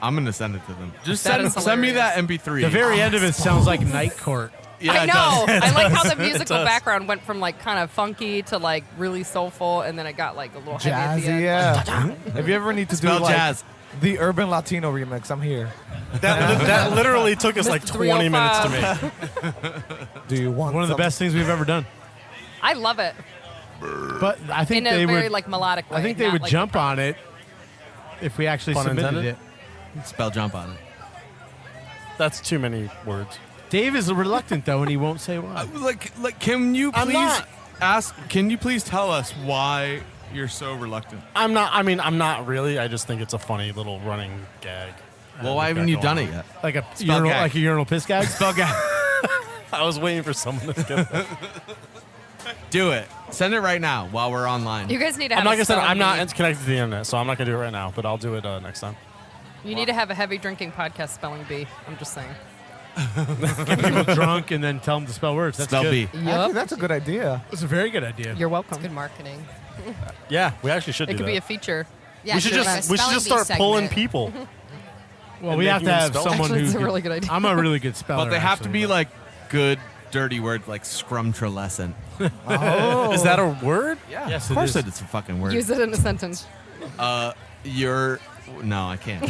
I'm gonna send it to them. Just That send is me hilarious. that MP3. The very end of it sounds like Night Court. Yeah, I it know. does. I like how the musical background went from like kind of funky to like really soulful, and then it got like a little heavy at the Jazzy, end. yeah. If you ever need to do Spell like jazz. the urban Latino remix, I'm here. That literally took us like 20 minutes to make. Do you want One of the best things we've ever done. I love it But I think in a they very would. like melodic way. I think they not, would like, jump on it if we actually Pun submitted intended? it. Spell jump on it. That's too many words. Dave is reluctant though, and he won't say why. Like, can you I'm please not. ask? Can you please tell us why you're so reluctant? I'm not. I mean, I'm not really. I just think it's a funny little running gag. Well, why haven't you done it yet? Like a Spell urinal, gag. like a urinal piss gag. Spell gag. I was waiting for someone to get that. Do it. Send it right now while we're online. You guys need to I'm have. not a gonna say spelling I'm not bee. connected to the internet, so I'm not gonna do it right now. But I'll do it next time. You need to have a heavy drinking podcast spelling bee. I'm just saying. Get people drunk and then tell them to spell words. That's Spell good. B. Actually, that's a good idea. That's a very good idea. You're welcome. Good marketing. Yeah, we actually should It do could that. be a feature. Yeah, we should sure, just a we should spelling just bee start pulling segment. people. Well, And we have making to them have spell. someone Actually, who. it's a can- really good idea. I'm a really good speller. But they have to actually, be but- like good, dirty words like scrumtralescent. Oh. Is that a word? Yeah, Yes, of it course is. it's a fucking word. Use it in a sentence. You're no, I can't.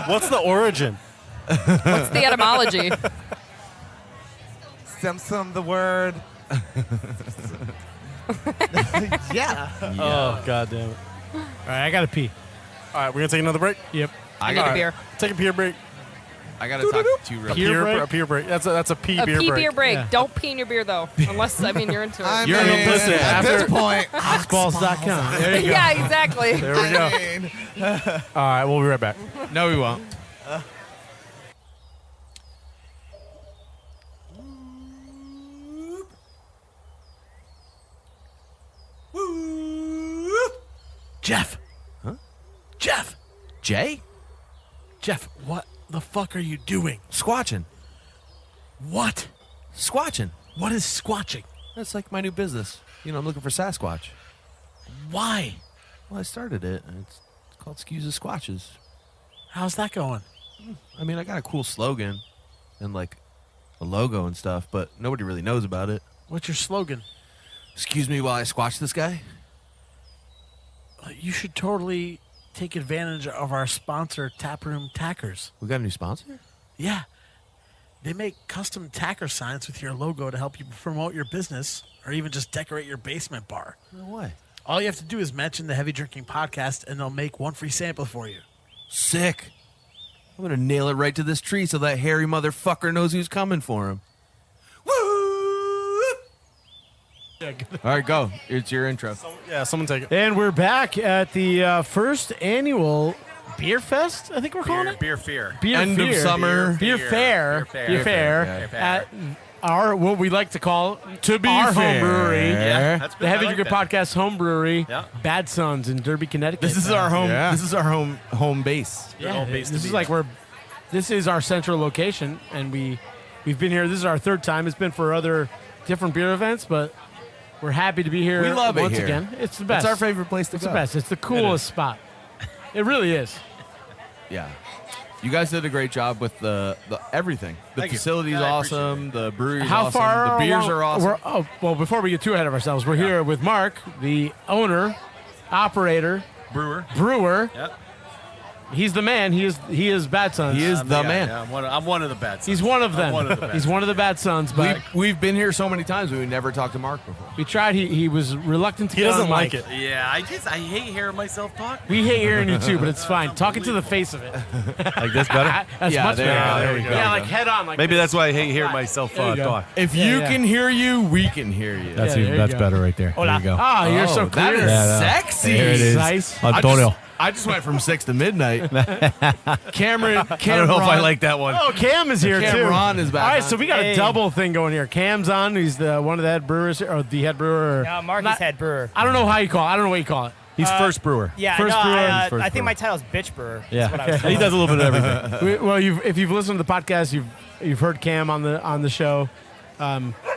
What's the origin? What's the etymology? Simpson the word. Yeah. Oh god damn it! All right, I got to pee. All right, we're gonna take another break. Yep. I I need a got beer. Take a beer break. I got to talk to you real quick. Peer break? A peer break. That's a pee A beer pee break. beer break. Yeah. Don't pee in your beer though, unless I mean you're into it. I You're mean, listen, at after- this point, Oxballs.com. There you go. yeah, exactly. There we go. I mean, All right, we'll be right back. No, we won't. Jeff. Huh? Jeff. Jay? Jeff, what the fuck are you doing? Squatching. What? Squatching. What is squatching? That's like my new business. You know, I'm looking for Sasquatch. Why? Well, I started it, and it's called Skews and Squatches. How's that going? I mean, I got a cool slogan and like a logo and stuff, but nobody really knows about it. What's your slogan? Excuse me while I squatch this guy. You should totally take advantage of our sponsor, Taproom Tackers. We got a new sponsor? Yeah. They make custom tacker signs with your logo to help you promote your business or even just decorate your basement bar. No way. All you have to do is mention the Heavy Drinking Podcast, and they'll make one free sample for you. Sick. I'm going to nail it right to this tree so that hairy motherfucker knows who's coming for him. Woo! All right, go. It's your intro. Yeah, someone take it. And we're back at the first annual Beer Fest, I think we're calling it? Beer Fear. Beer End of Fear. summer. Beer Fair. Beer Fair. Beer Fair. At our, what we like to call, To be our fair. home brewery. Yeah, that's good. The Heavy I like Drinker that. Podcast home brewery. Yeah. Bad Sons in Derby, Connecticut. This is our home. Yeah. This is our home base. Yeah, home base to this is be. like this is our central location, and we've been here. This is our third time. It's been for other different beer events, but we're happy to be here. We love it once here. again. It's the best. It's our favorite place to It's go. the best. It's the coolest spot. It really is. Yeah. You guys did a great job with the everything. The Thank you. facility's Yeah, I appreciate awesome. The brewery's How awesome. far? The beers along- are awesome. Well, before we get too ahead of ourselves, we're here with Mark, the owner, operator, brewer. Yep. He's the man. He is Bad Sons. He is I'm the guy. man. Yeah, I'm one of the bad sons. He's one of them. I'm one of the bad He's one of the Bad Sons, but We've been here so many times, but we never talked to Mark before. we tried. He was reluctant to He get doesn't on like mic. it. Yeah, I hate hearing myself talk. We hate hearing you too, but it's fine. Talking to the face of it. Like this better? That's Yeah, much there you better. go, there we go. Yeah, like head on. Like Maybe this. that's why I hate hearing myself There you go. talk. If Yeah, you yeah. can hear you, we can hear you. That's Yeah, there you go. better right there. Hola. There you go. Ah, you're so that clear. is Yeah, sexy. There it is. Nice. Antonio. I just went from 6 to midnight. Cameron, I don't know if I like that one. Oh, Cam is here Cam too. Ron is back All right, on. so we got a double thing going here. Cam's on. He's the one of the head brewers, or the head brewer. No, Mark Not- is head brewer. I don't know how you call it. I don't know what you call it. He's first brewer. Yeah, First no, brewer. I, First I think brewer. my title's bitch brewer. Yeah, That's what I was he does a little bit of everything. Well, if you've listened to the podcast, you've heard Cam on the show.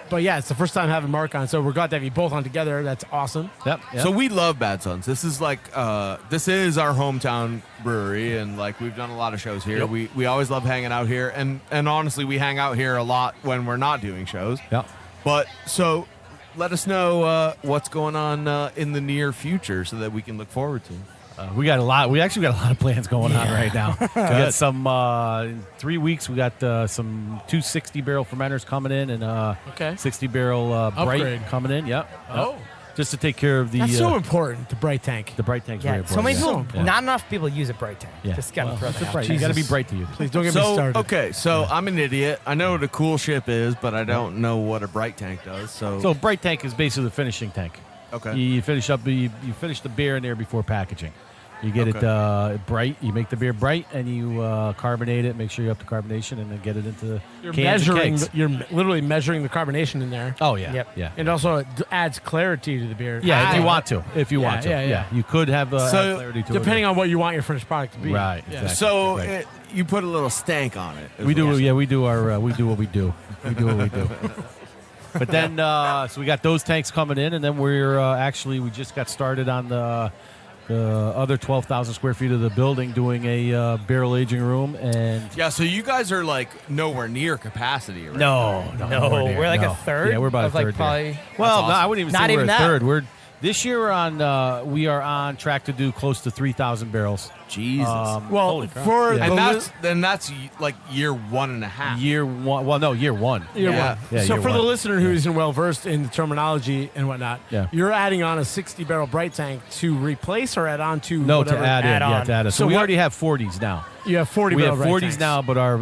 But yeah, it's the first time having Mark on, so we're glad to have you both on together. That's awesome. Yep. So we love Bad Sons. This is like this is our hometown brewery, and like we've done a lot of shows here. Yep. We always love hanging out here, and honestly, we hang out here a lot when we're not doing shows. Yep. But so let us know what's going on in the near future so that we can look forward to. We got a lot. We actually got a lot of plans going on right now. We got some in 3 weeks. We got some 260 barrel fermenters coming in and 60 barrel bright Upgrade. coming in. Yep. Oh. Just to take care of the. That's so important. The bright tank. The bright tank's Yeah, very so important. many people, not enough people use a bright tank. Yeah. Just gotta throw It's that a out. bright. You got to be bright to use. Please don't get me started. Okay, so I'm an idiot. I know what a cool ship is, but I don't know what a bright tank does. So bright tank is basically the finishing tank. Okay. You finish up. You finish the beer in there before packaging. You get it bright. You make the beer bright, and you carbonate it. Make sure you're up to carbonation, and then get it into You're cans and measuring. kegs. You're literally measuring the carbonation in there. Oh yeah. Yep. Yeah. And also it adds clarity to the beer. Yeah, if you Ah, want to. If you want to. yeah. You could have add So, clarity to Depending on what you want your finished product to be. Right. Yeah. Exactly. so Right. you put a little stank on it. is We what do. you're Yeah, we do our. We do what we do. We do what we do. But then, so we got those tanks coming in, and then we're we just got started on the other 12,000 square feet of the building doing a barrel aging room, and Yeah, so you guys are like nowhere near capacity, right? no, We're like a third. Yeah, we're about of a third. like probably. Well, awesome. no, I wouldn't even Not say we're even a that. third. This year we are on track to do close to 3,000 barrels. Jesus. Well, Holy crap. for Yeah. and that's like year 1.5. Year one. Well, no, year one. Year Yeah. one. Yeah, So year for the one. listener who isn't well versed in the terminology and whatnot, Yeah. you're adding on a 60 barrel bright tank to replace or add on to No, whatever? to add in. add Yeah, on. to add in. So, So we what- already have 40s now. You have 40 We barrel have bright 40s tanks. now, but our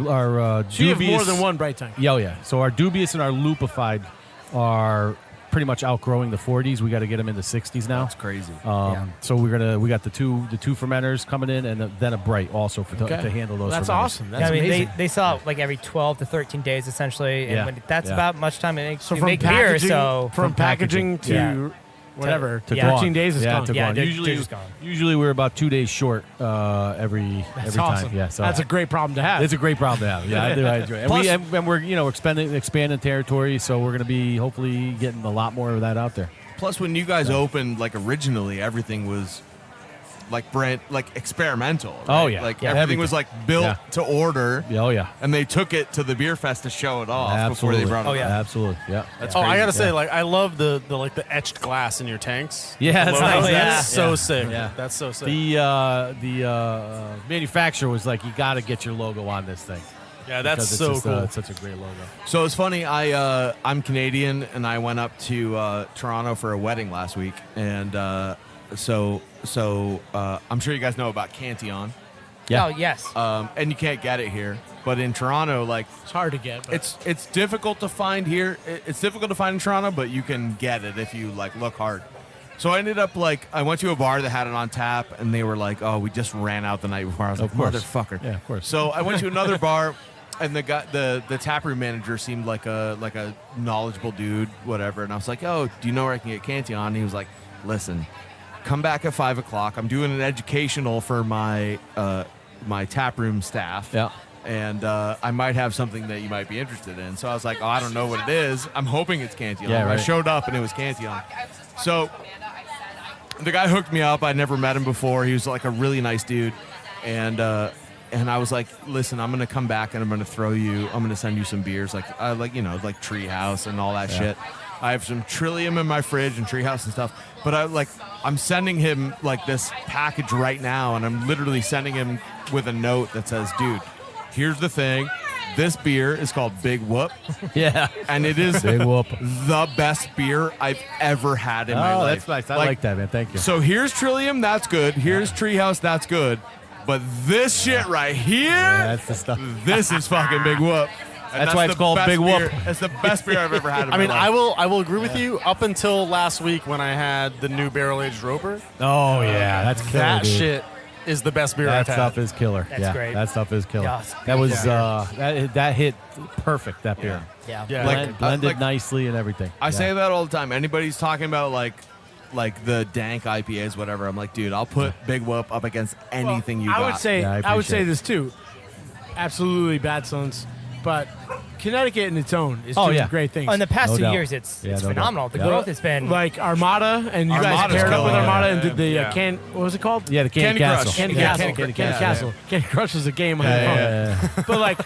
So you have dubious, more than one bright tank. Yeah. So our dubious and our lupified are pretty much outgrowing the 40s. We got to get them in the 60s now. That's crazy. So we got the two fermenters coming in, and then a bright also to handle those. That's fermenters. awesome. That's Yeah, I mean, amazing. they sell out like every 12 to 13 days essentially, and Yeah. when that's Yeah. about much time it makes So you from make beer. packaging, So from packaging to Yeah. whatever, To 13 gone. days is Yeah, gone. to Yeah, gone. they're Usually, just gone. usually we're about 2 days short every That's time. awesome. Yeah, so That's a great problem to have. it's a great problem to have. Yeah, I do. I enjoy it. Plus- And we're expanding territory, so we're going to be hopefully getting a lot more of that out there. Plus, when you guys opened, like originally, everything was like experimental. Oh, right? yeah. Like Yeah, everything everything. was like built Yeah. to order. Yeah, oh yeah, And they took it to the beer fest to show it off before absolutely. they brought it. yeah. Absolutely. Yeah. That's Oh, I crazy. gotta say, Yeah. like, I love the etched glass in your tanks. Yeah, that's Logos. nice. That's so Yeah. sick. Yeah. That's so sick. The manufacturer was like, you got to get your logo on this thing. Yeah, that's Because it's so just, cool. it's such a great logo. So it's funny. I'm Canadian, and I went up to Toronto for a wedding last week, and so I'm sure you guys know about Cantillon. Yeah. Oh yes. And you can't get it here. But in Toronto, like It's hard to get. But it's difficult to find here. It's difficult to find in Toronto, but you can get it if you like look hard. So I ended up I went to a bar that had it on tap, and they were like, "Oh, we just ran out the night before." I was Of like, course. "Motherfucker!" Yeah, of course. So I went to another bar, and the taproom manager seemed like a knowledgeable dude, whatever. And I was like, "Oh, do you know where I can get Cantillon?" And he was like, "Listen, come back at 5 o'clock. I'm doing an educational for my my taproom staff. Yeah. And I might have something that you might be interested in." So I was like, "Oh, I don't know what it is. I'm hoping it's Cantillon." Yeah, right. I showed up, and it was Cantillon. So the guy hooked me up. I'd never met him before. He was like a really nice dude, and I was like, "Listen, I'm gonna come back and I'm gonna send you some beers, like Treehouse and all that shit. I have some Trillium in my fridge and Treehouse and stuff, but I'm sending him like this package right now, and I'm literally sending him with a note that says, "Dude, here's the thing. This beer is called Big Whoop. Yeah. And it is Big Whoop. the best beer I've ever had in my Oh, life." that's nice. I like that, man. Thank you. So here's Trillium, that's good. Here's Treehouse, that's good. But this shit right here, that's the stuff. this is fucking Big Whoop. And That's why it's the called best Big Whoop. beer- It's the best beer I've ever had in I mean, my life. I will agree with you. Up until last week when I had the new barrel aged Roper, Oh yeah, that's killer, that dude. shit is the best beer That I've had. stuff is killer. That's yeah, great. that stuff is killer. Yeah, it's that was great that hit perfect. That beer. Yeah. Yeah. Blended like- nicely and everything. I Yeah. say that all the time. Anybody's talking about like the dank IPAs, whatever. I'm like, dude, I'll put Big Whoop up against anything you I got. would say Yeah, I I would say appreciate it. this too. Absolutely, Bad Sons but Connecticut in its own is Oh, doing yeah. great things. In the past No 2 doubt. years, it's Yeah, no phenomenal. doubt. The Yeah. growth has been like Armada, and you guys Armada's paired up with killing it. Armada and did the Yeah. can. What was it called? Yeah, the Candy Crush. Castle. Candy Yeah, Castle. Candy Candy Castle. Candy Crush is a game on the phone. Yeah. But like,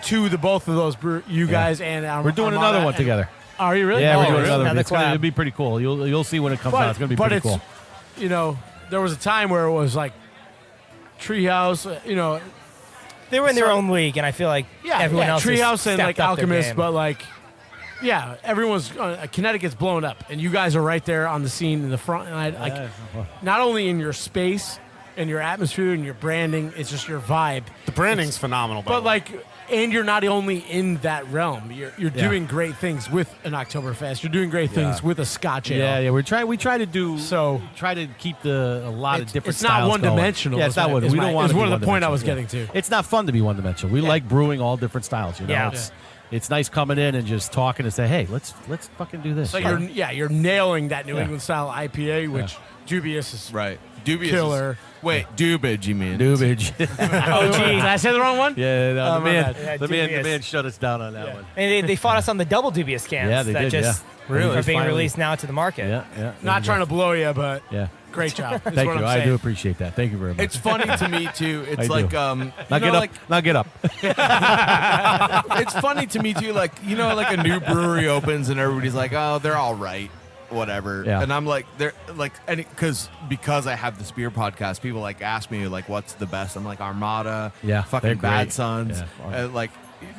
to the both of those, you guys and We're doing Armada another one and- together. Are you really? Yeah, we're doing really? another one. Another It's gonna collab. it'll be pretty cool. You'll see when it comes out. It's gonna be pretty cool. There was a time where it was like Treehouse. they were in their own league, and I feel like everyone else has Treehouse and stepped like up their Alchemist, game. but like. Yeah, everyone's Connecticut's blown up, and you guys are right there on the scene in the front. And not only in your space and your atmosphere and your branding, it's just your vibe. The branding's phenomenal. But and you're not only in that realm. You're doing great things with an Oktoberfest. You're doing great things with a Scotch ale. Yeah. We try to do try to keep a lot of different. It's not styles one dimensional. Yeah, it's not one. We don't want. It's one of the point I was getting to. It's not fun to be one dimensional. We like brewing all different styles. It's nice coming in and just talking and say, hey, let's fucking do this. So you're nailing that New England style IPA, which Dubious is right. Dubious killer. Wait, Dubage, you mean? Dubage. Oh, geez. Did I say the wrong one? Yeah, no, my bad. the man shut us down on that one. And they fought us on the double dubious cans. Yeah, they that did, just Really? are being Finally. released now to the market. Yeah. Not trying to blow you, but great job. is Thank what you. I'm I saying. do appreciate that. Thank you very much. It's funny to me too. It's I like do. Now get up. It's funny to me too. Like like a new brewery opens and everybody's like, oh, they're all right, whatever. Yeah. And I'm like, they're like, because I have this beer podcast, people like ask me like, what's the best? I'm like Armada, Yeah, fucking they're Bad great. Sons, Yeah. like.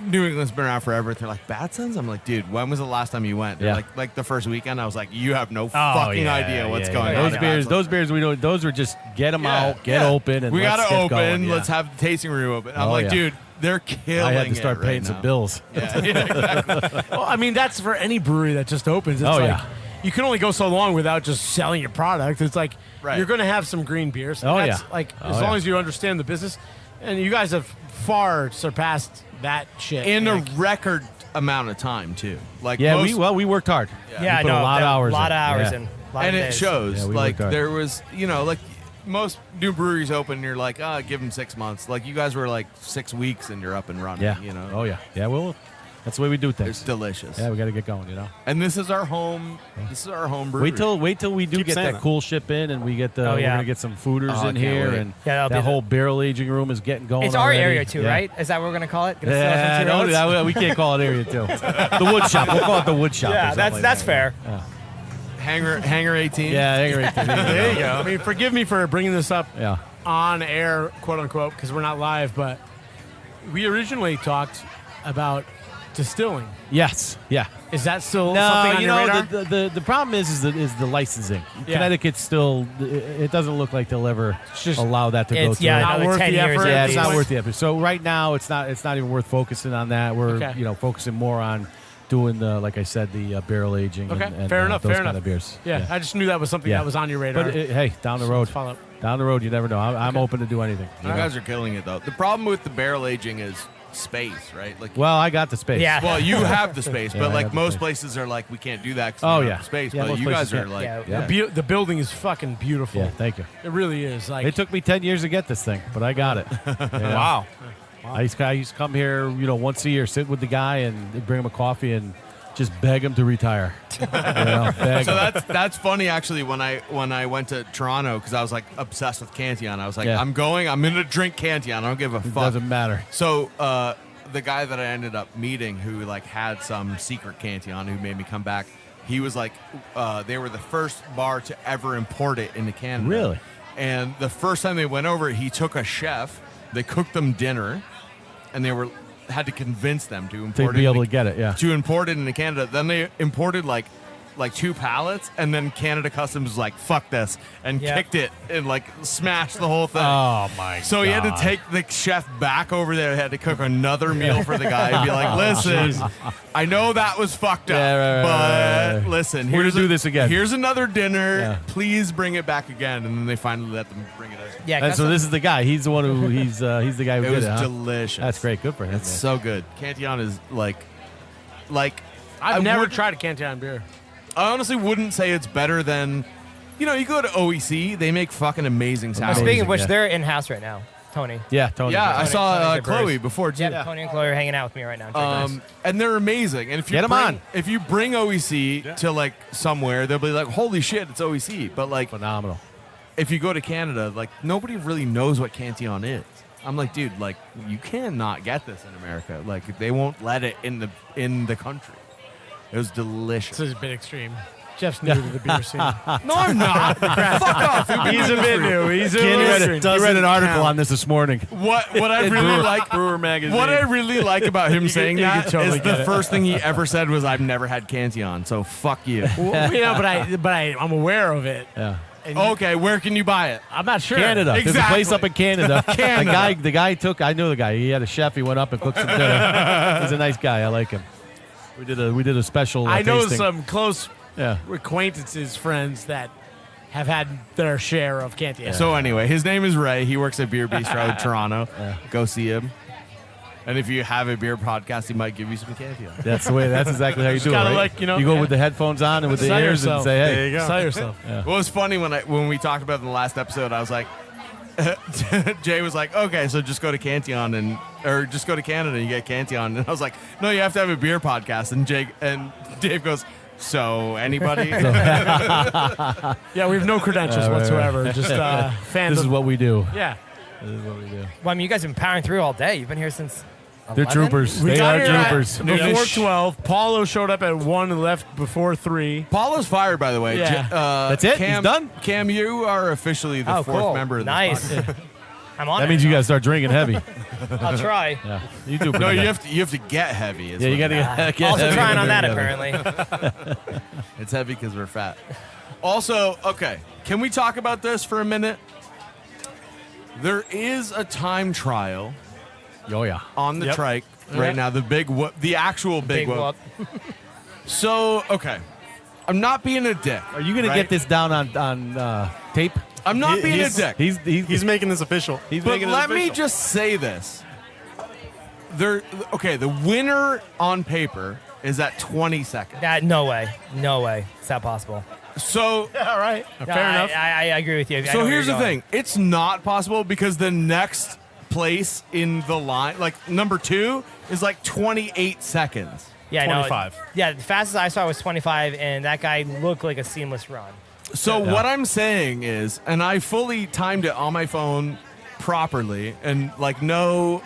New England's been around forever. They're like, Bad Sons? I'm like, dude, when was the last time you went? They're Yeah. like the first weekend. I was like, you have no fucking idea what's going on. Those beers we don't. Those were just get them out, get open, and we let's gotta get open. going. Let's have the tasting room open. I'm Oh, like, yeah. dude, they're killing. I had to start it paying right some now. bills. Yeah, exactly. Well, I mean, that's for any brewery that just opens. It's you can only go so long without just selling your product. It's like you're going to have some green beers. Oh, That's, yeah. Like Oh, as long yeah. as you understand the business, and you guys have far surpassed that shit in like, a record amount of time too. Like Yeah, most, we worked hard. Yeah, we put I know. a lot of hours. A lot of hours in. and a lot and of it days. shows. Yeah, we Like worked hard. there was, like most new breweries open, you're like, give them 6 months. Like you guys were like 6 weeks and you're up and running. Yeah. Oh Yeah. Well, that's the way we do things. it's delicious. Yeah, we got to get going. And this is our home. This is our home brewery. wait till we do Keep get saying that that. cool ship in, and we get the. Oh, We're yeah. gonna get some fooders Oh, I in can't here, wait. and Yeah, that'll be that the- whole barrel aging room is getting going. It's our already. area too, Yeah. right? Is that what we're gonna call it? Gonna sell Yeah, some no, Turo's? we can't call it area two. The wood shop. We'll call it the wood shop. or Yeah, something that's like that's that. fair. Hangar 18. Yeah, Hangar 18. There you go. I mean, forgive me for bringing this up Yeah. on air, quote unquote, because we're not live, but we originally talked about distilling. Yes. Yeah. Is that still No, something on you your know radar? the problem is the licensing. Yeah. Connecticut's still. It doesn't look like they'll ever just- allow that to go It's through. not another worth 10 the years. effort. Yeah, at it's not least. worth the effort. So right now, it's not even worth focusing on that. We're Okay. focusing more on doing like I said, the barrel aging. Okay, and fair enough. Those Fair kind enough. of beers. Yeah, I just knew that was something Yeah. that was on your radar. But hey, down the road, Let's follow up. down the road, you never know. I'm open to do anything. You guys are killing it though. The problem with the barrel aging is space, right? Like, Well, I got the space. Yeah. well, you have the space, Yeah, but I like got the most space. places are like, we can't do that. 'Cause Oh, we don't yeah. have the space. Yeah, but most you places guys are can't. like, Yeah. The building is fucking beautiful. Yeah, thank you. It really is. Like It took me 10 years to get this thing, but I got it. Yeah. Wow. I used to come here, once a year, sit with the guy and bring him a coffee and just beg him to retire. Beg So him. that's funny actually. When I went to Toronto, because I was like obsessed with Cantillon, I was like, Yeah. I'm gonna drink Cantillon. I don't give a It fuck. doesn't matter. So the guy that I ended up meeting, who like had some secret Cantillon, who made me come back, he was like, they were the first bar to ever import it into Canada. Really? And the first time they went over, he took a chef. They cooked them dinner, and they had to convince them to import To be it able into- to get it, yeah. to import it into Canada. Then they imported like 2 pallets, and then Canada Customs was like, fuck this, and Yeah. kicked it and like smashed the whole thing. Oh, my God. So he had to take the chef back over there. He had to cook another meal for the guy and be like, listen, I know that was fucked up, Yeah, but right. listen, We're here's gonna do this again. Here's another dinner. Yeah. Please bring it back again. And then they finally let them bring it out. Yeah, And so this is the guy. He's the one who he's the guy who It did was it. Huh? delicious. That's great. Good for him. It's man. so good. Cantillon is like I've never would- tried a Cantillon beer. I honestly wouldn't say it's better than, you go to OEC, they make fucking amazing sours. Speaking of which, yeah. they're in house right now. Tony. Yeah, Tony. Yeah, I Tony- saw Tony's at Chloe Brewers. before too. Yeah, Tony and Chloe are hanging out with me right now. And they're amazing. And if you Get 'em bring, on. if you bring OEC to like somewhere, they'll be like, "Holy shit, it's OEC!" But like, phenomenal. If you go to Canada, like nobody really knows what Cantillon is. I'm like, dude, like you cannot get this in America. Like they won't let it in the country. It was delicious. This is a bit extreme. Jeff's new to the beer scene. No, I'm not. Fuck off. We've been He's a doing this bit for- new. He's a He little read an article on this morning. What I really like Brewer magazine. What I really like about him saying you that could totally is get the it. first thing he ever said was, "I've never had Cantillon, so fuck you." Well, yeah, but I'm aware of it. Yeah. And Okay, where can you buy it? I'm not sure. Canada. There's a place Exactly. up in Canada. Canada. The guy took. I knew the guy. He had a chef. He went up and cooked some dinner. He's a nice guy. I like him. We did a special. I know tasting. some close Yeah. acquaintances, friends that have had their share of Cantillon. So anyway, his name is Ray. He works at Beer Bistro in Toronto. Go see him. And if you have a beer podcast, he might give you some Cantillon. That's the way. That's exactly how you Just do it. gotta, Right? like, you know, go with the headphones on and with the Sell ears yourself. and say, "Hey, There you go. Sell yourself. Yeah. Well, it was funny when we talked about it in the last episode. I was like, Jay was like, "Okay, so just go to Cantillon or just go to Canada and you get Cantillon." And I was like, "No, you have to have a beer podcast." And Dave goes, "So anybody?" Yeah, we have no credentials right, whatsoever. right. Just fans. This is of, what we do. Yeah. This is what we do." Well, I mean, you guys have been powering through all day. You've been here since. They're 11? troopers. We They got are here at- troopers. Before 12, Paulo showed up at 1 and left before 3. Paulo's fired, by the way. Yeah. That's it? Cam, He's done? Cam, you are officially the Oh, fourth cool. member of this Nice. podcast. I'm on That it. means you got to start drinking heavy. I'll try. Yeah, you do. No, you have to get heavy. Yeah, you got to get Also heavy. trying on that, Together. apparently. It's heavy because we're fat. Also, okay, can we talk about this for a minute? There is a time trial Oh yeah. on the Yep. trike right now. The actual big whoop. whoop. So, okay, I'm not being a dick. Are you going to right? get this down on tape? I'm not being a he's- dick. He's making this official. He's But making it let me official. just say this. The winner on paper is at 20 seconds. No way. No way. It's not possible. So, All right. No, Fair enough. I agree with you. I know so where here's you're the going. thing. It's not possible because the next place in the line, like number 2, is like 28 seconds. Yeah, I know. 25. Yeah, the fastest I saw was 25, and that guy looked like a seamless run. So what I'm saying is, and I fully timed it on my phone properly, and like no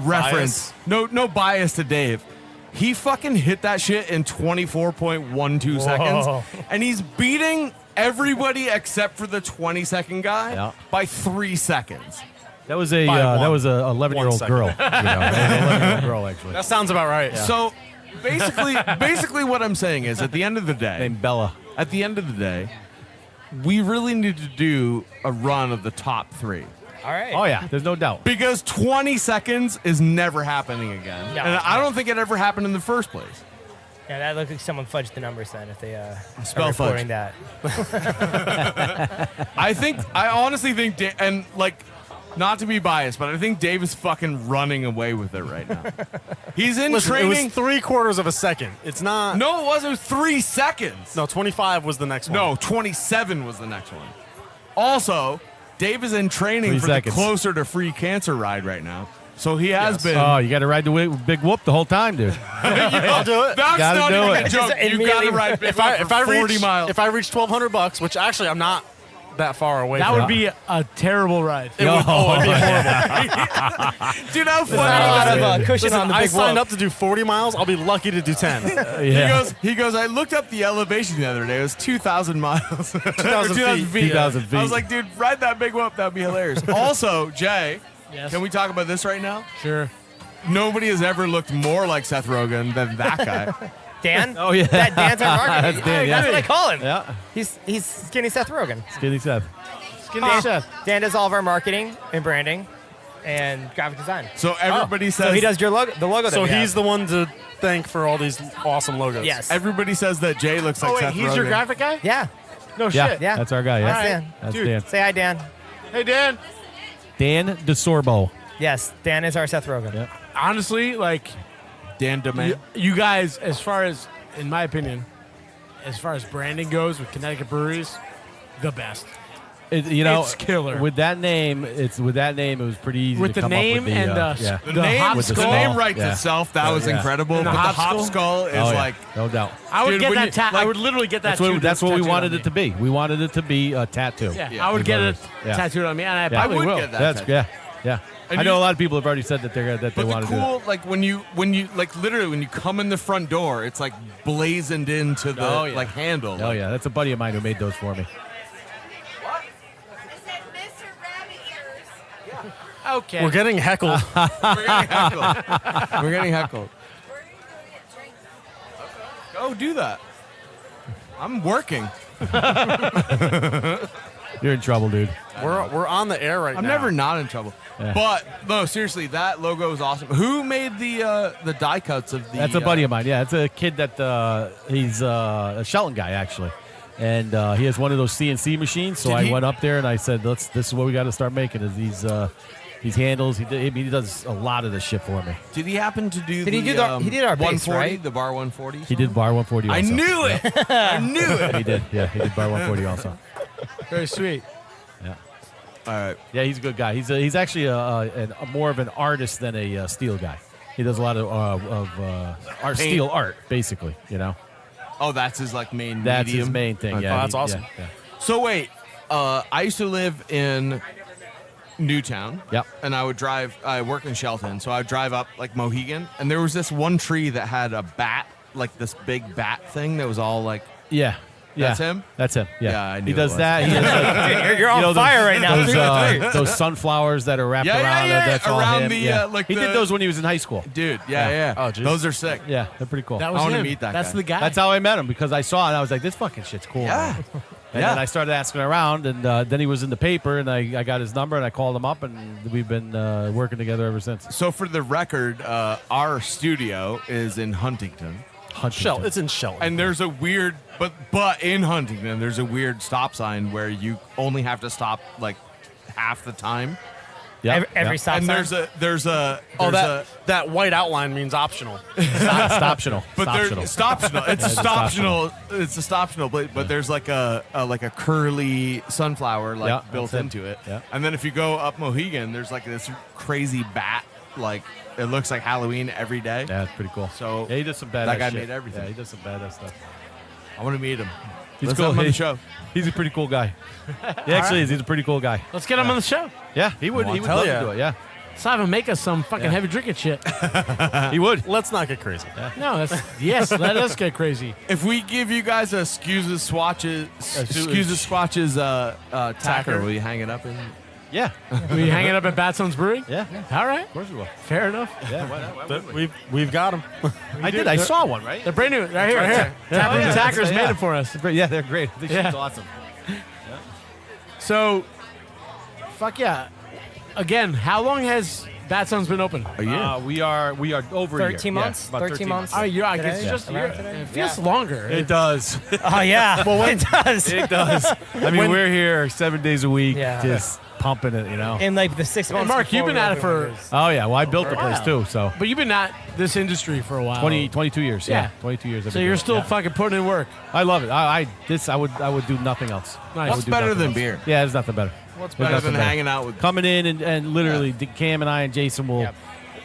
reference, no bias to Dave. He fucking hit that shit in 24.12 seconds, and he's beating everybody except for the 20-second guy Yeah. by 3 seconds. That was a By that one. was a 11-year-old second. girl. That was an 11-year-old girl actually. That sounds about right. So basically what I'm saying is, at the end of the day, Named Bella. at the end of the day, we really need to do a run of the top 3. All right. Oh yeah, there's no doubt. Because 20 seconds is never happening again. No. And I don't think it ever happened in the first place. Yeah, that looked like someone fudged the numbers then if they Spell are reporting fudge. that. I honestly think, and like, not to be biased, but I think Dave is fucking running away with it right now. He's in Listen, it training. was 3/4 of a second. It's not. No, it wasn't. It was 3 seconds. No, 25 was the next one. No, 27 was the next one. Also, Dave is in training 3 for seconds. the Closer to Free Cancer ride right now. So he has been. Oh, you got to ride the big whoop the whole time, dude. I'll do it. That's Gotta not do even it. a joke. Just You got to immediately- ride Big If I Whoop for 40 reach miles. if I reach $1,200, which actually I'm not that far away. That from would be a terrible ride. It would, it'd be horrible. Dude, how funny Not a lot was of it? cushion Listen, on the I big signed whoop. up to do 40 miles. I'll be lucky to do 10. He goes, I looked up the elevation the other day. It was 2,000 miles. 2,000 feet. 2,000 I feet. was like, dude, ride that big whoop. That would be hilarious. Also, Jay, Yes. can we talk about this right now? Sure. Nobody has ever looked more like Seth Rogen than that guy. Dan? Oh, yeah. Dan's our marketing. That's Dan, That's yeah. what I call him. Yeah. He's Skinny Seth Rogen. Skinny Seth. Skinny Chef. Dan does all of our marketing and branding and graphic design. So everybody says So he does the logo. So that we he's the one to thank for all these awesome logos. Yes. everybody says that Jay looks like Oh, wait, Seth he's Rogen. your graphic guy? Yeah. No Yeah, shit. Yeah. that's our guy. Yeah, That's Dan. that's Dude. Dan. Say hi, Dan. Hey, Dan. Dan DeSorbo. Yes, Dan is our Seth Rogen. Yep. Honestly, like, Dan DeMay. you guys, as far as, in my opinion, as far as branding goes with Connecticut breweries, the best. It's killer. With that name, it was pretty easy With to the come name up with and The name writes itself. That was incredible. And the But the hop hop skull? skull is like no doubt. I would Dude, get when that you- tattoo. I would literally get that. That's what we tattooed wanted on it to me. be. We wanted it to be a tattoo. Yeah, I would get it tattooed on me, and I probably will. get that That's tattoo. yeah. And I know you- a lot of people have already said that they But want the to do cool, like when you like literally when you come in the front door, it's like blazoned into the like handle. that. Oh yeah, that's a buddy of mine who made those for me. Okay. We're getting heckled. We're getting heckled. We're getting heckled. Go do that. I'm working. You're in trouble, dude. We're on the air right I'm now. never not in trouble. Yeah. But no, seriously, that logo is awesome. Who made the die cuts of the? That's a buddy of mine. Yeah, it's a kid that he's a Shelton guy actually, and he has one of those CNC machines. So I went up there and I said, "This is what we got to start making is these handles." He does a lot of this shit for me. Did he happen to do? Did he do the? He did our base, 140, right? the bar 140. He did bar 140. I Also. knew it. I knew it. He did. Yeah, he did bar 140 also. Very sweet. Yeah. All right. Yeah, he's a good guy. He's actually a more of an artist than a steel guy. He does a lot of art, steel art, basically. You know. Oh, that's his like main. That's medium? his main thing. Okay. Yeah, Oh, that's awesome. Yeah. So wait, I used to live in Newtown. Yep. And I would drive. I work in Shelton, so I would drive up like Mohegan, and there was this one tree that had a bat, like this big bat thing that was all like. Yeah. That's him? That's him. Yeah, Yeah, I knew he it does was. that. He has, like, You're on fire right now. Those sunflowers that are wrapped Yeah, yeah, around. yeah, That's all around him. the, yeah. like he the- did those when he was in high school. Dude, yeah. Oh, geez. Those are sick. Yeah, they're pretty cool. That was I wanna him. meet that That's guy. the guy. That's how I met him because I saw it and I was like, this fucking shit's cool. Yeah. man. And then I started asking around, and then he was in the paper, and I got his number, and I called him up, and we've been working together ever since. So for the record, our studio is in Huntington. It's in Shelton. And there's a weird, but in Huntington, there's a weird stop sign where you only have to stop like half the time. Yeah, Every stop And sign. there's a that white outline means optional. Stoptional. but there's stoptional. It's Yeah, a stoptional. It's a stoptional, but there's like a curly sunflower like Yeah, built that's it. into it. Yeah. And then if you go up Mohegan, there's like this crazy bat. Like it looks like Halloween every day. Yeah, it's pretty cool. So yeah, he does some badass that guy shit. made everything. Yeah, he does some badass stuff. I want to meet him. He's Let's cool. have him on the He- show. He's a pretty cool guy. He actually is. He's a pretty cool guy. Let's get him on the show. Yeah, he would. He would hell love yeah. to do it. Yeah, Let's have him make us some fucking heavy drinking shit. he would. Let's not get crazy. No, yes, let us get crazy. If we give you guys a Excuse the Swatches tacker, will you hang it up in? Yeah, We hang it up at Bad Sons Brewing? yeah. All right. Of course we will. Fair enough. Yeah, why not? We've got him. I did. I saw one. Right. They're brand new. Right here. Here. Taproom yeah, Tackers that's- made yeah. it for us. Yeah, they're great. This Yeah. shit's awesome. So, fuck yeah. Again, how long has Bad Sons been open? A year. We are over 13 a year. months? Yeah, about 13 months? Oh, you're, I guess Today? it's just a Yeah. year. Around today? It feels longer. It does. Oh yeah, it does. It does. I mean, we're here 7 days a week, Yeah. just pumping it. You know. In like the 6 months. Mark, you've before been we at it opened, for- it was- Oh yeah. Well, I built the place Wow. too. So But you've been at this industry for a while. 22 years. Yeah. 22 years. I've So been you're doing it. still Yeah. fucking putting in work. I love it. I would do nothing else. Nice. I would What's do better nothing than else. beer? Yeah, there's nothing better. What's There's better nothing than hanging out with? coming in and literally Cam and I and Jason will. Yep.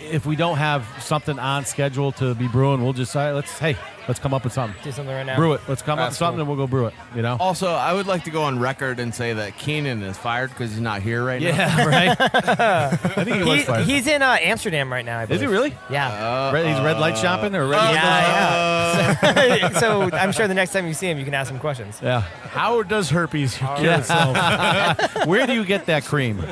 If we don't have something on schedule to be brewing, we'll just say, let's come up with something. Do something right now. Brew it. Let's come up with That's something cool. and we'll go brew it. You know? Also, I would like to go on record and say that Keenan is fired because he's not here right now. Yeah, right. I think he was fired. He's in Amsterdam right now. I Is believe. he really? Yeah. He's red light shopping or red? Yeah. So I'm sure the next time you see him, you can ask him questions. Yeah. How does herpes kill Yeah. itself? Where do you get that cream?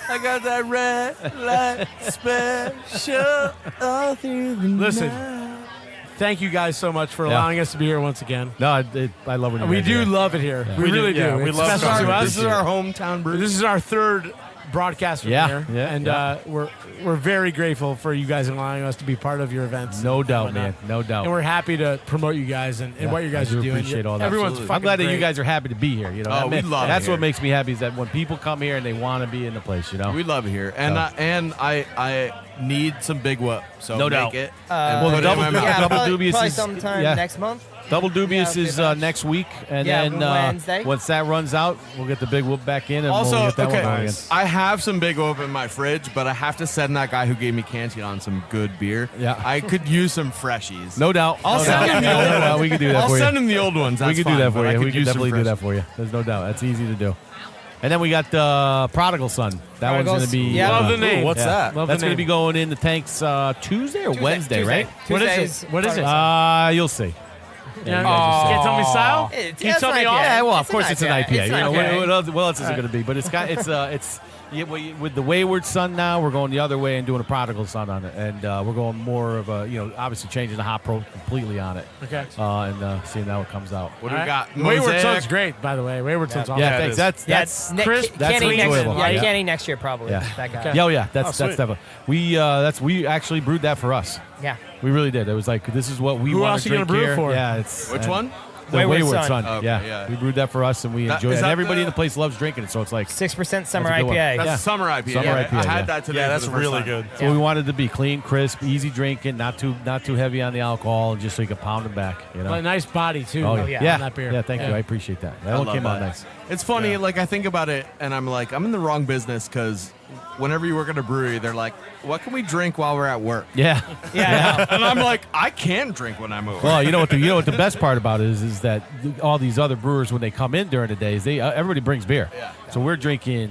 I got that red light special all through the Listen, night. thank you guys so much for Yeah. allowing us to be here once again. No, I love when you We guys do are here. love it here. Yeah. We really do. Yeah, we It's love special coming. to us. This is our hometown brew. This is our third broadcast from Yeah, here, yeah, and yeah. we're very grateful for you guys allowing us to be part of your events. No doubt, whatnot. man. No doubt. And we're happy to promote you guys and what you guys I do are doing. appreciate all that. Everyone's Absolutely. fucking I'm glad that great. you guys are happy to be here. You know, Oh, we love it that's what here. makes me happy is that when people come here and they want to be in the place. You know, We love it here, and I need some big whoop. So No make doubt. it. Well, and put it in double- my mouth. Yeah, Double probably dubious is- sometime yeah. next month. Double Dubious is next week, and then Wednesday. once that runs out, we'll get the Big Whoop back in, and Also, we'll get that okay, one going again. I have some Big Whoop in my fridge, but I have to send that guy who gave me Canteen some good beer. Yeah. I could use some freshies. No doubt. I'll send him the old ones. We can do that I'll for you. send him the old ones. We That's can do that fine, for but I you. could We can use some definitely do that freshies. for you. There's no doubt. That's easy to do. And then we got Prodigal Son. That one's going to be. Yeah. Love the name. What's that? Love That's the going to be name. going in the tanks Tuesday or Wednesday, right? What is Tuesday's it? What is it? You'll see. Yeah, you guys will see. can't tell me style. It's Can you tell me an all? IPA. Yeah, well, of It's course an it's an IPA. IPA. It's You an know, IPA. what else is it going to be? But it's with the Wayward Son now, we're going the other way and doing a Prodigal Son on it, and we're going more of a obviously changing the hop pro completely on it. Okay. And seeing how it comes out. What do we got? Wayward Mosaic. Son's great, by the way. Wayward Son's awesome. Yeah, it thanks. is. That's crisp. That's Canning next, enjoyable. yeah, Yeah. canning next year probably. Yeah. That guy. Okay. Yeah, yeah, that's sweet. definitely we actually brewed that for us. Yeah. We really did. It was like this is what we Who want else to you gonna drink brew here. for? Yeah, it's Which one? The Wayward Wayward Son. Son. Okay, yeah. We brewed that for us and we That- enjoy it. is And that everybody the- in the place loves drinking it, so it's like 6% summer That's a good one. IPA. That's Yeah. Summer IPA. Summer Yeah, IPA, I had yeah. that today. Yeah, for that's the first really time. good. So we wanted to be clean, crisp, easy drinking, not too heavy on the alcohol, and just so you can pound them back. But a nice body too. Oh, yeah. yeah. on that beer. Yeah, thank you. I appreciate that. That I one love came out that. nice. It's funny, like I think about it, and I'm like, I'm in the wrong business because whenever you work at a brewery, they're like, "What can we drink while we're at work?" Yeah. Yeah. And I'm like, I can drink when I'm at work. Well, you know what the best part about it is that all these other brewers when they come in during the days, everybody brings beer. Yeah. So we're drinking,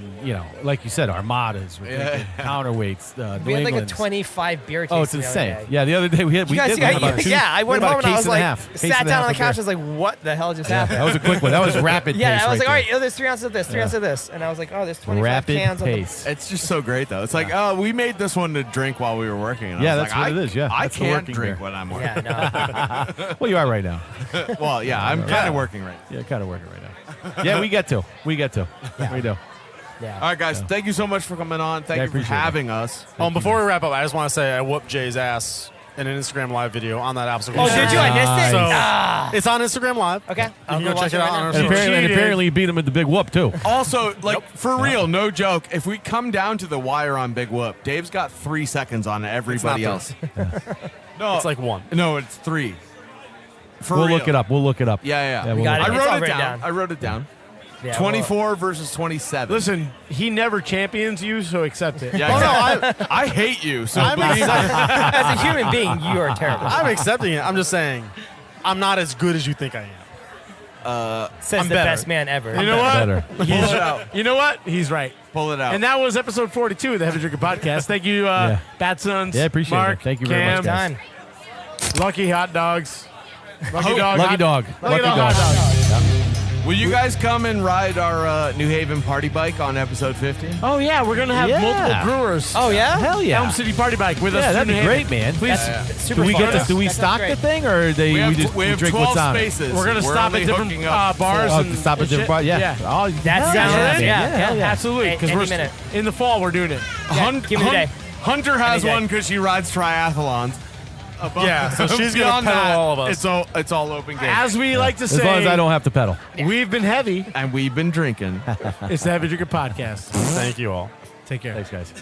like you said, Armadas, we're drinking counterweights, New We had like a Englands. 25 beer tasting. Oh, it's the other insane. day. Yeah, the other day we You guys, did about two. I we went had home about and I a was case and a like, half. Case sat and a down half on the of beer. couch. I was like, what the hell just happened? That was a quick one. That was rapid Yeah, pace I was like, right all right, there's 3 ounces of this, 3 ounces of this. And I was like, oh, there's 25 Rapid cans pace. It's just so great, though. It's like, oh, we made this one to drink while we were working. And I Yeah, was that's like, what it is, yeah. I That's the can't working drink beer. when I'm working. Yeah, no. Well, you are right now. Well, yeah, I'm kind of working right Yeah, kind of working right now. Yeah, we get to. We do. Yeah. All right, guys, thank you so much for coming on. Thank Yeah, I you for appreciate it. having us. Before we wrap up, I just want to say I whooped Jay's ass in an Instagram live video on that Apple. Oh, did you? I missed it? So Ah. it's on Instagram Live. Okay. You I'll can go go check watch it out right on now. our And apparently, cheated. apparently, you beat him with the big whoop too. Also, like, for real, no joke, if we come down to the wire on Big Whoop, Dave's got 3 seconds on everybody else. No, It's like 1. No, it's 3. For We'll real. look it up. We'll look it up. Yeah. we'll got look it. I It's all wrote it written down. down. I wrote it down. Yeah, 24 versus 27. Listen, he never champions you, so accept it. Yeah, exactly. I hate you, so I'm believe excited. As a human being, you are terrible. I'm accepting it. I'm just saying, I'm not as good as you think I am. Says I'm the better. best man ever. You know what? Better. Pull it out. You know what? He's right. Pull it out. And that was episode 42 of the Heavy Drinker Podcast. Thank you, Bad Sons. Yeah, I appreciate Mark, it. Thank you very Cam, much, guys. Time. Lucky Hot Dogs. Lucky Oh, Dog. Lucky hot- dog. Lucky Lucky Dog. dog. Hot Dogs. Will you guys come and ride our New Haven party bike on episode 50? Oh, yeah. We're going to have Yeah. multiple brewers. Oh, yeah? Hell yeah. Elm City Party Bike with us. Yeah, in that'd New be Haven. great, man. Please. That's super Do we fun. get this? Do we That sounds stock great. the thing, or We have, just we have drink 12 what's on it? spaces. We're going to stop only at different hooking up bars. Oh, and to stop at and different shit. bars. Yeah. Oh, That hell sounds yeah, good. man. Yeah, Hell Absolutely. Because Any we're minute. in the fall, we're doing it. Yeah, give me the day. Hunter has Any day. one because she rides triathlons. Yeah, so she's going to Beyond pedal that, all of us. It's all open game. As we like to As say, long as I don't have to pedal. we've been heavy. And we've been drinking. It's the Heavy Drinker Podcast. Thank you all. Take care. Thanks, guys.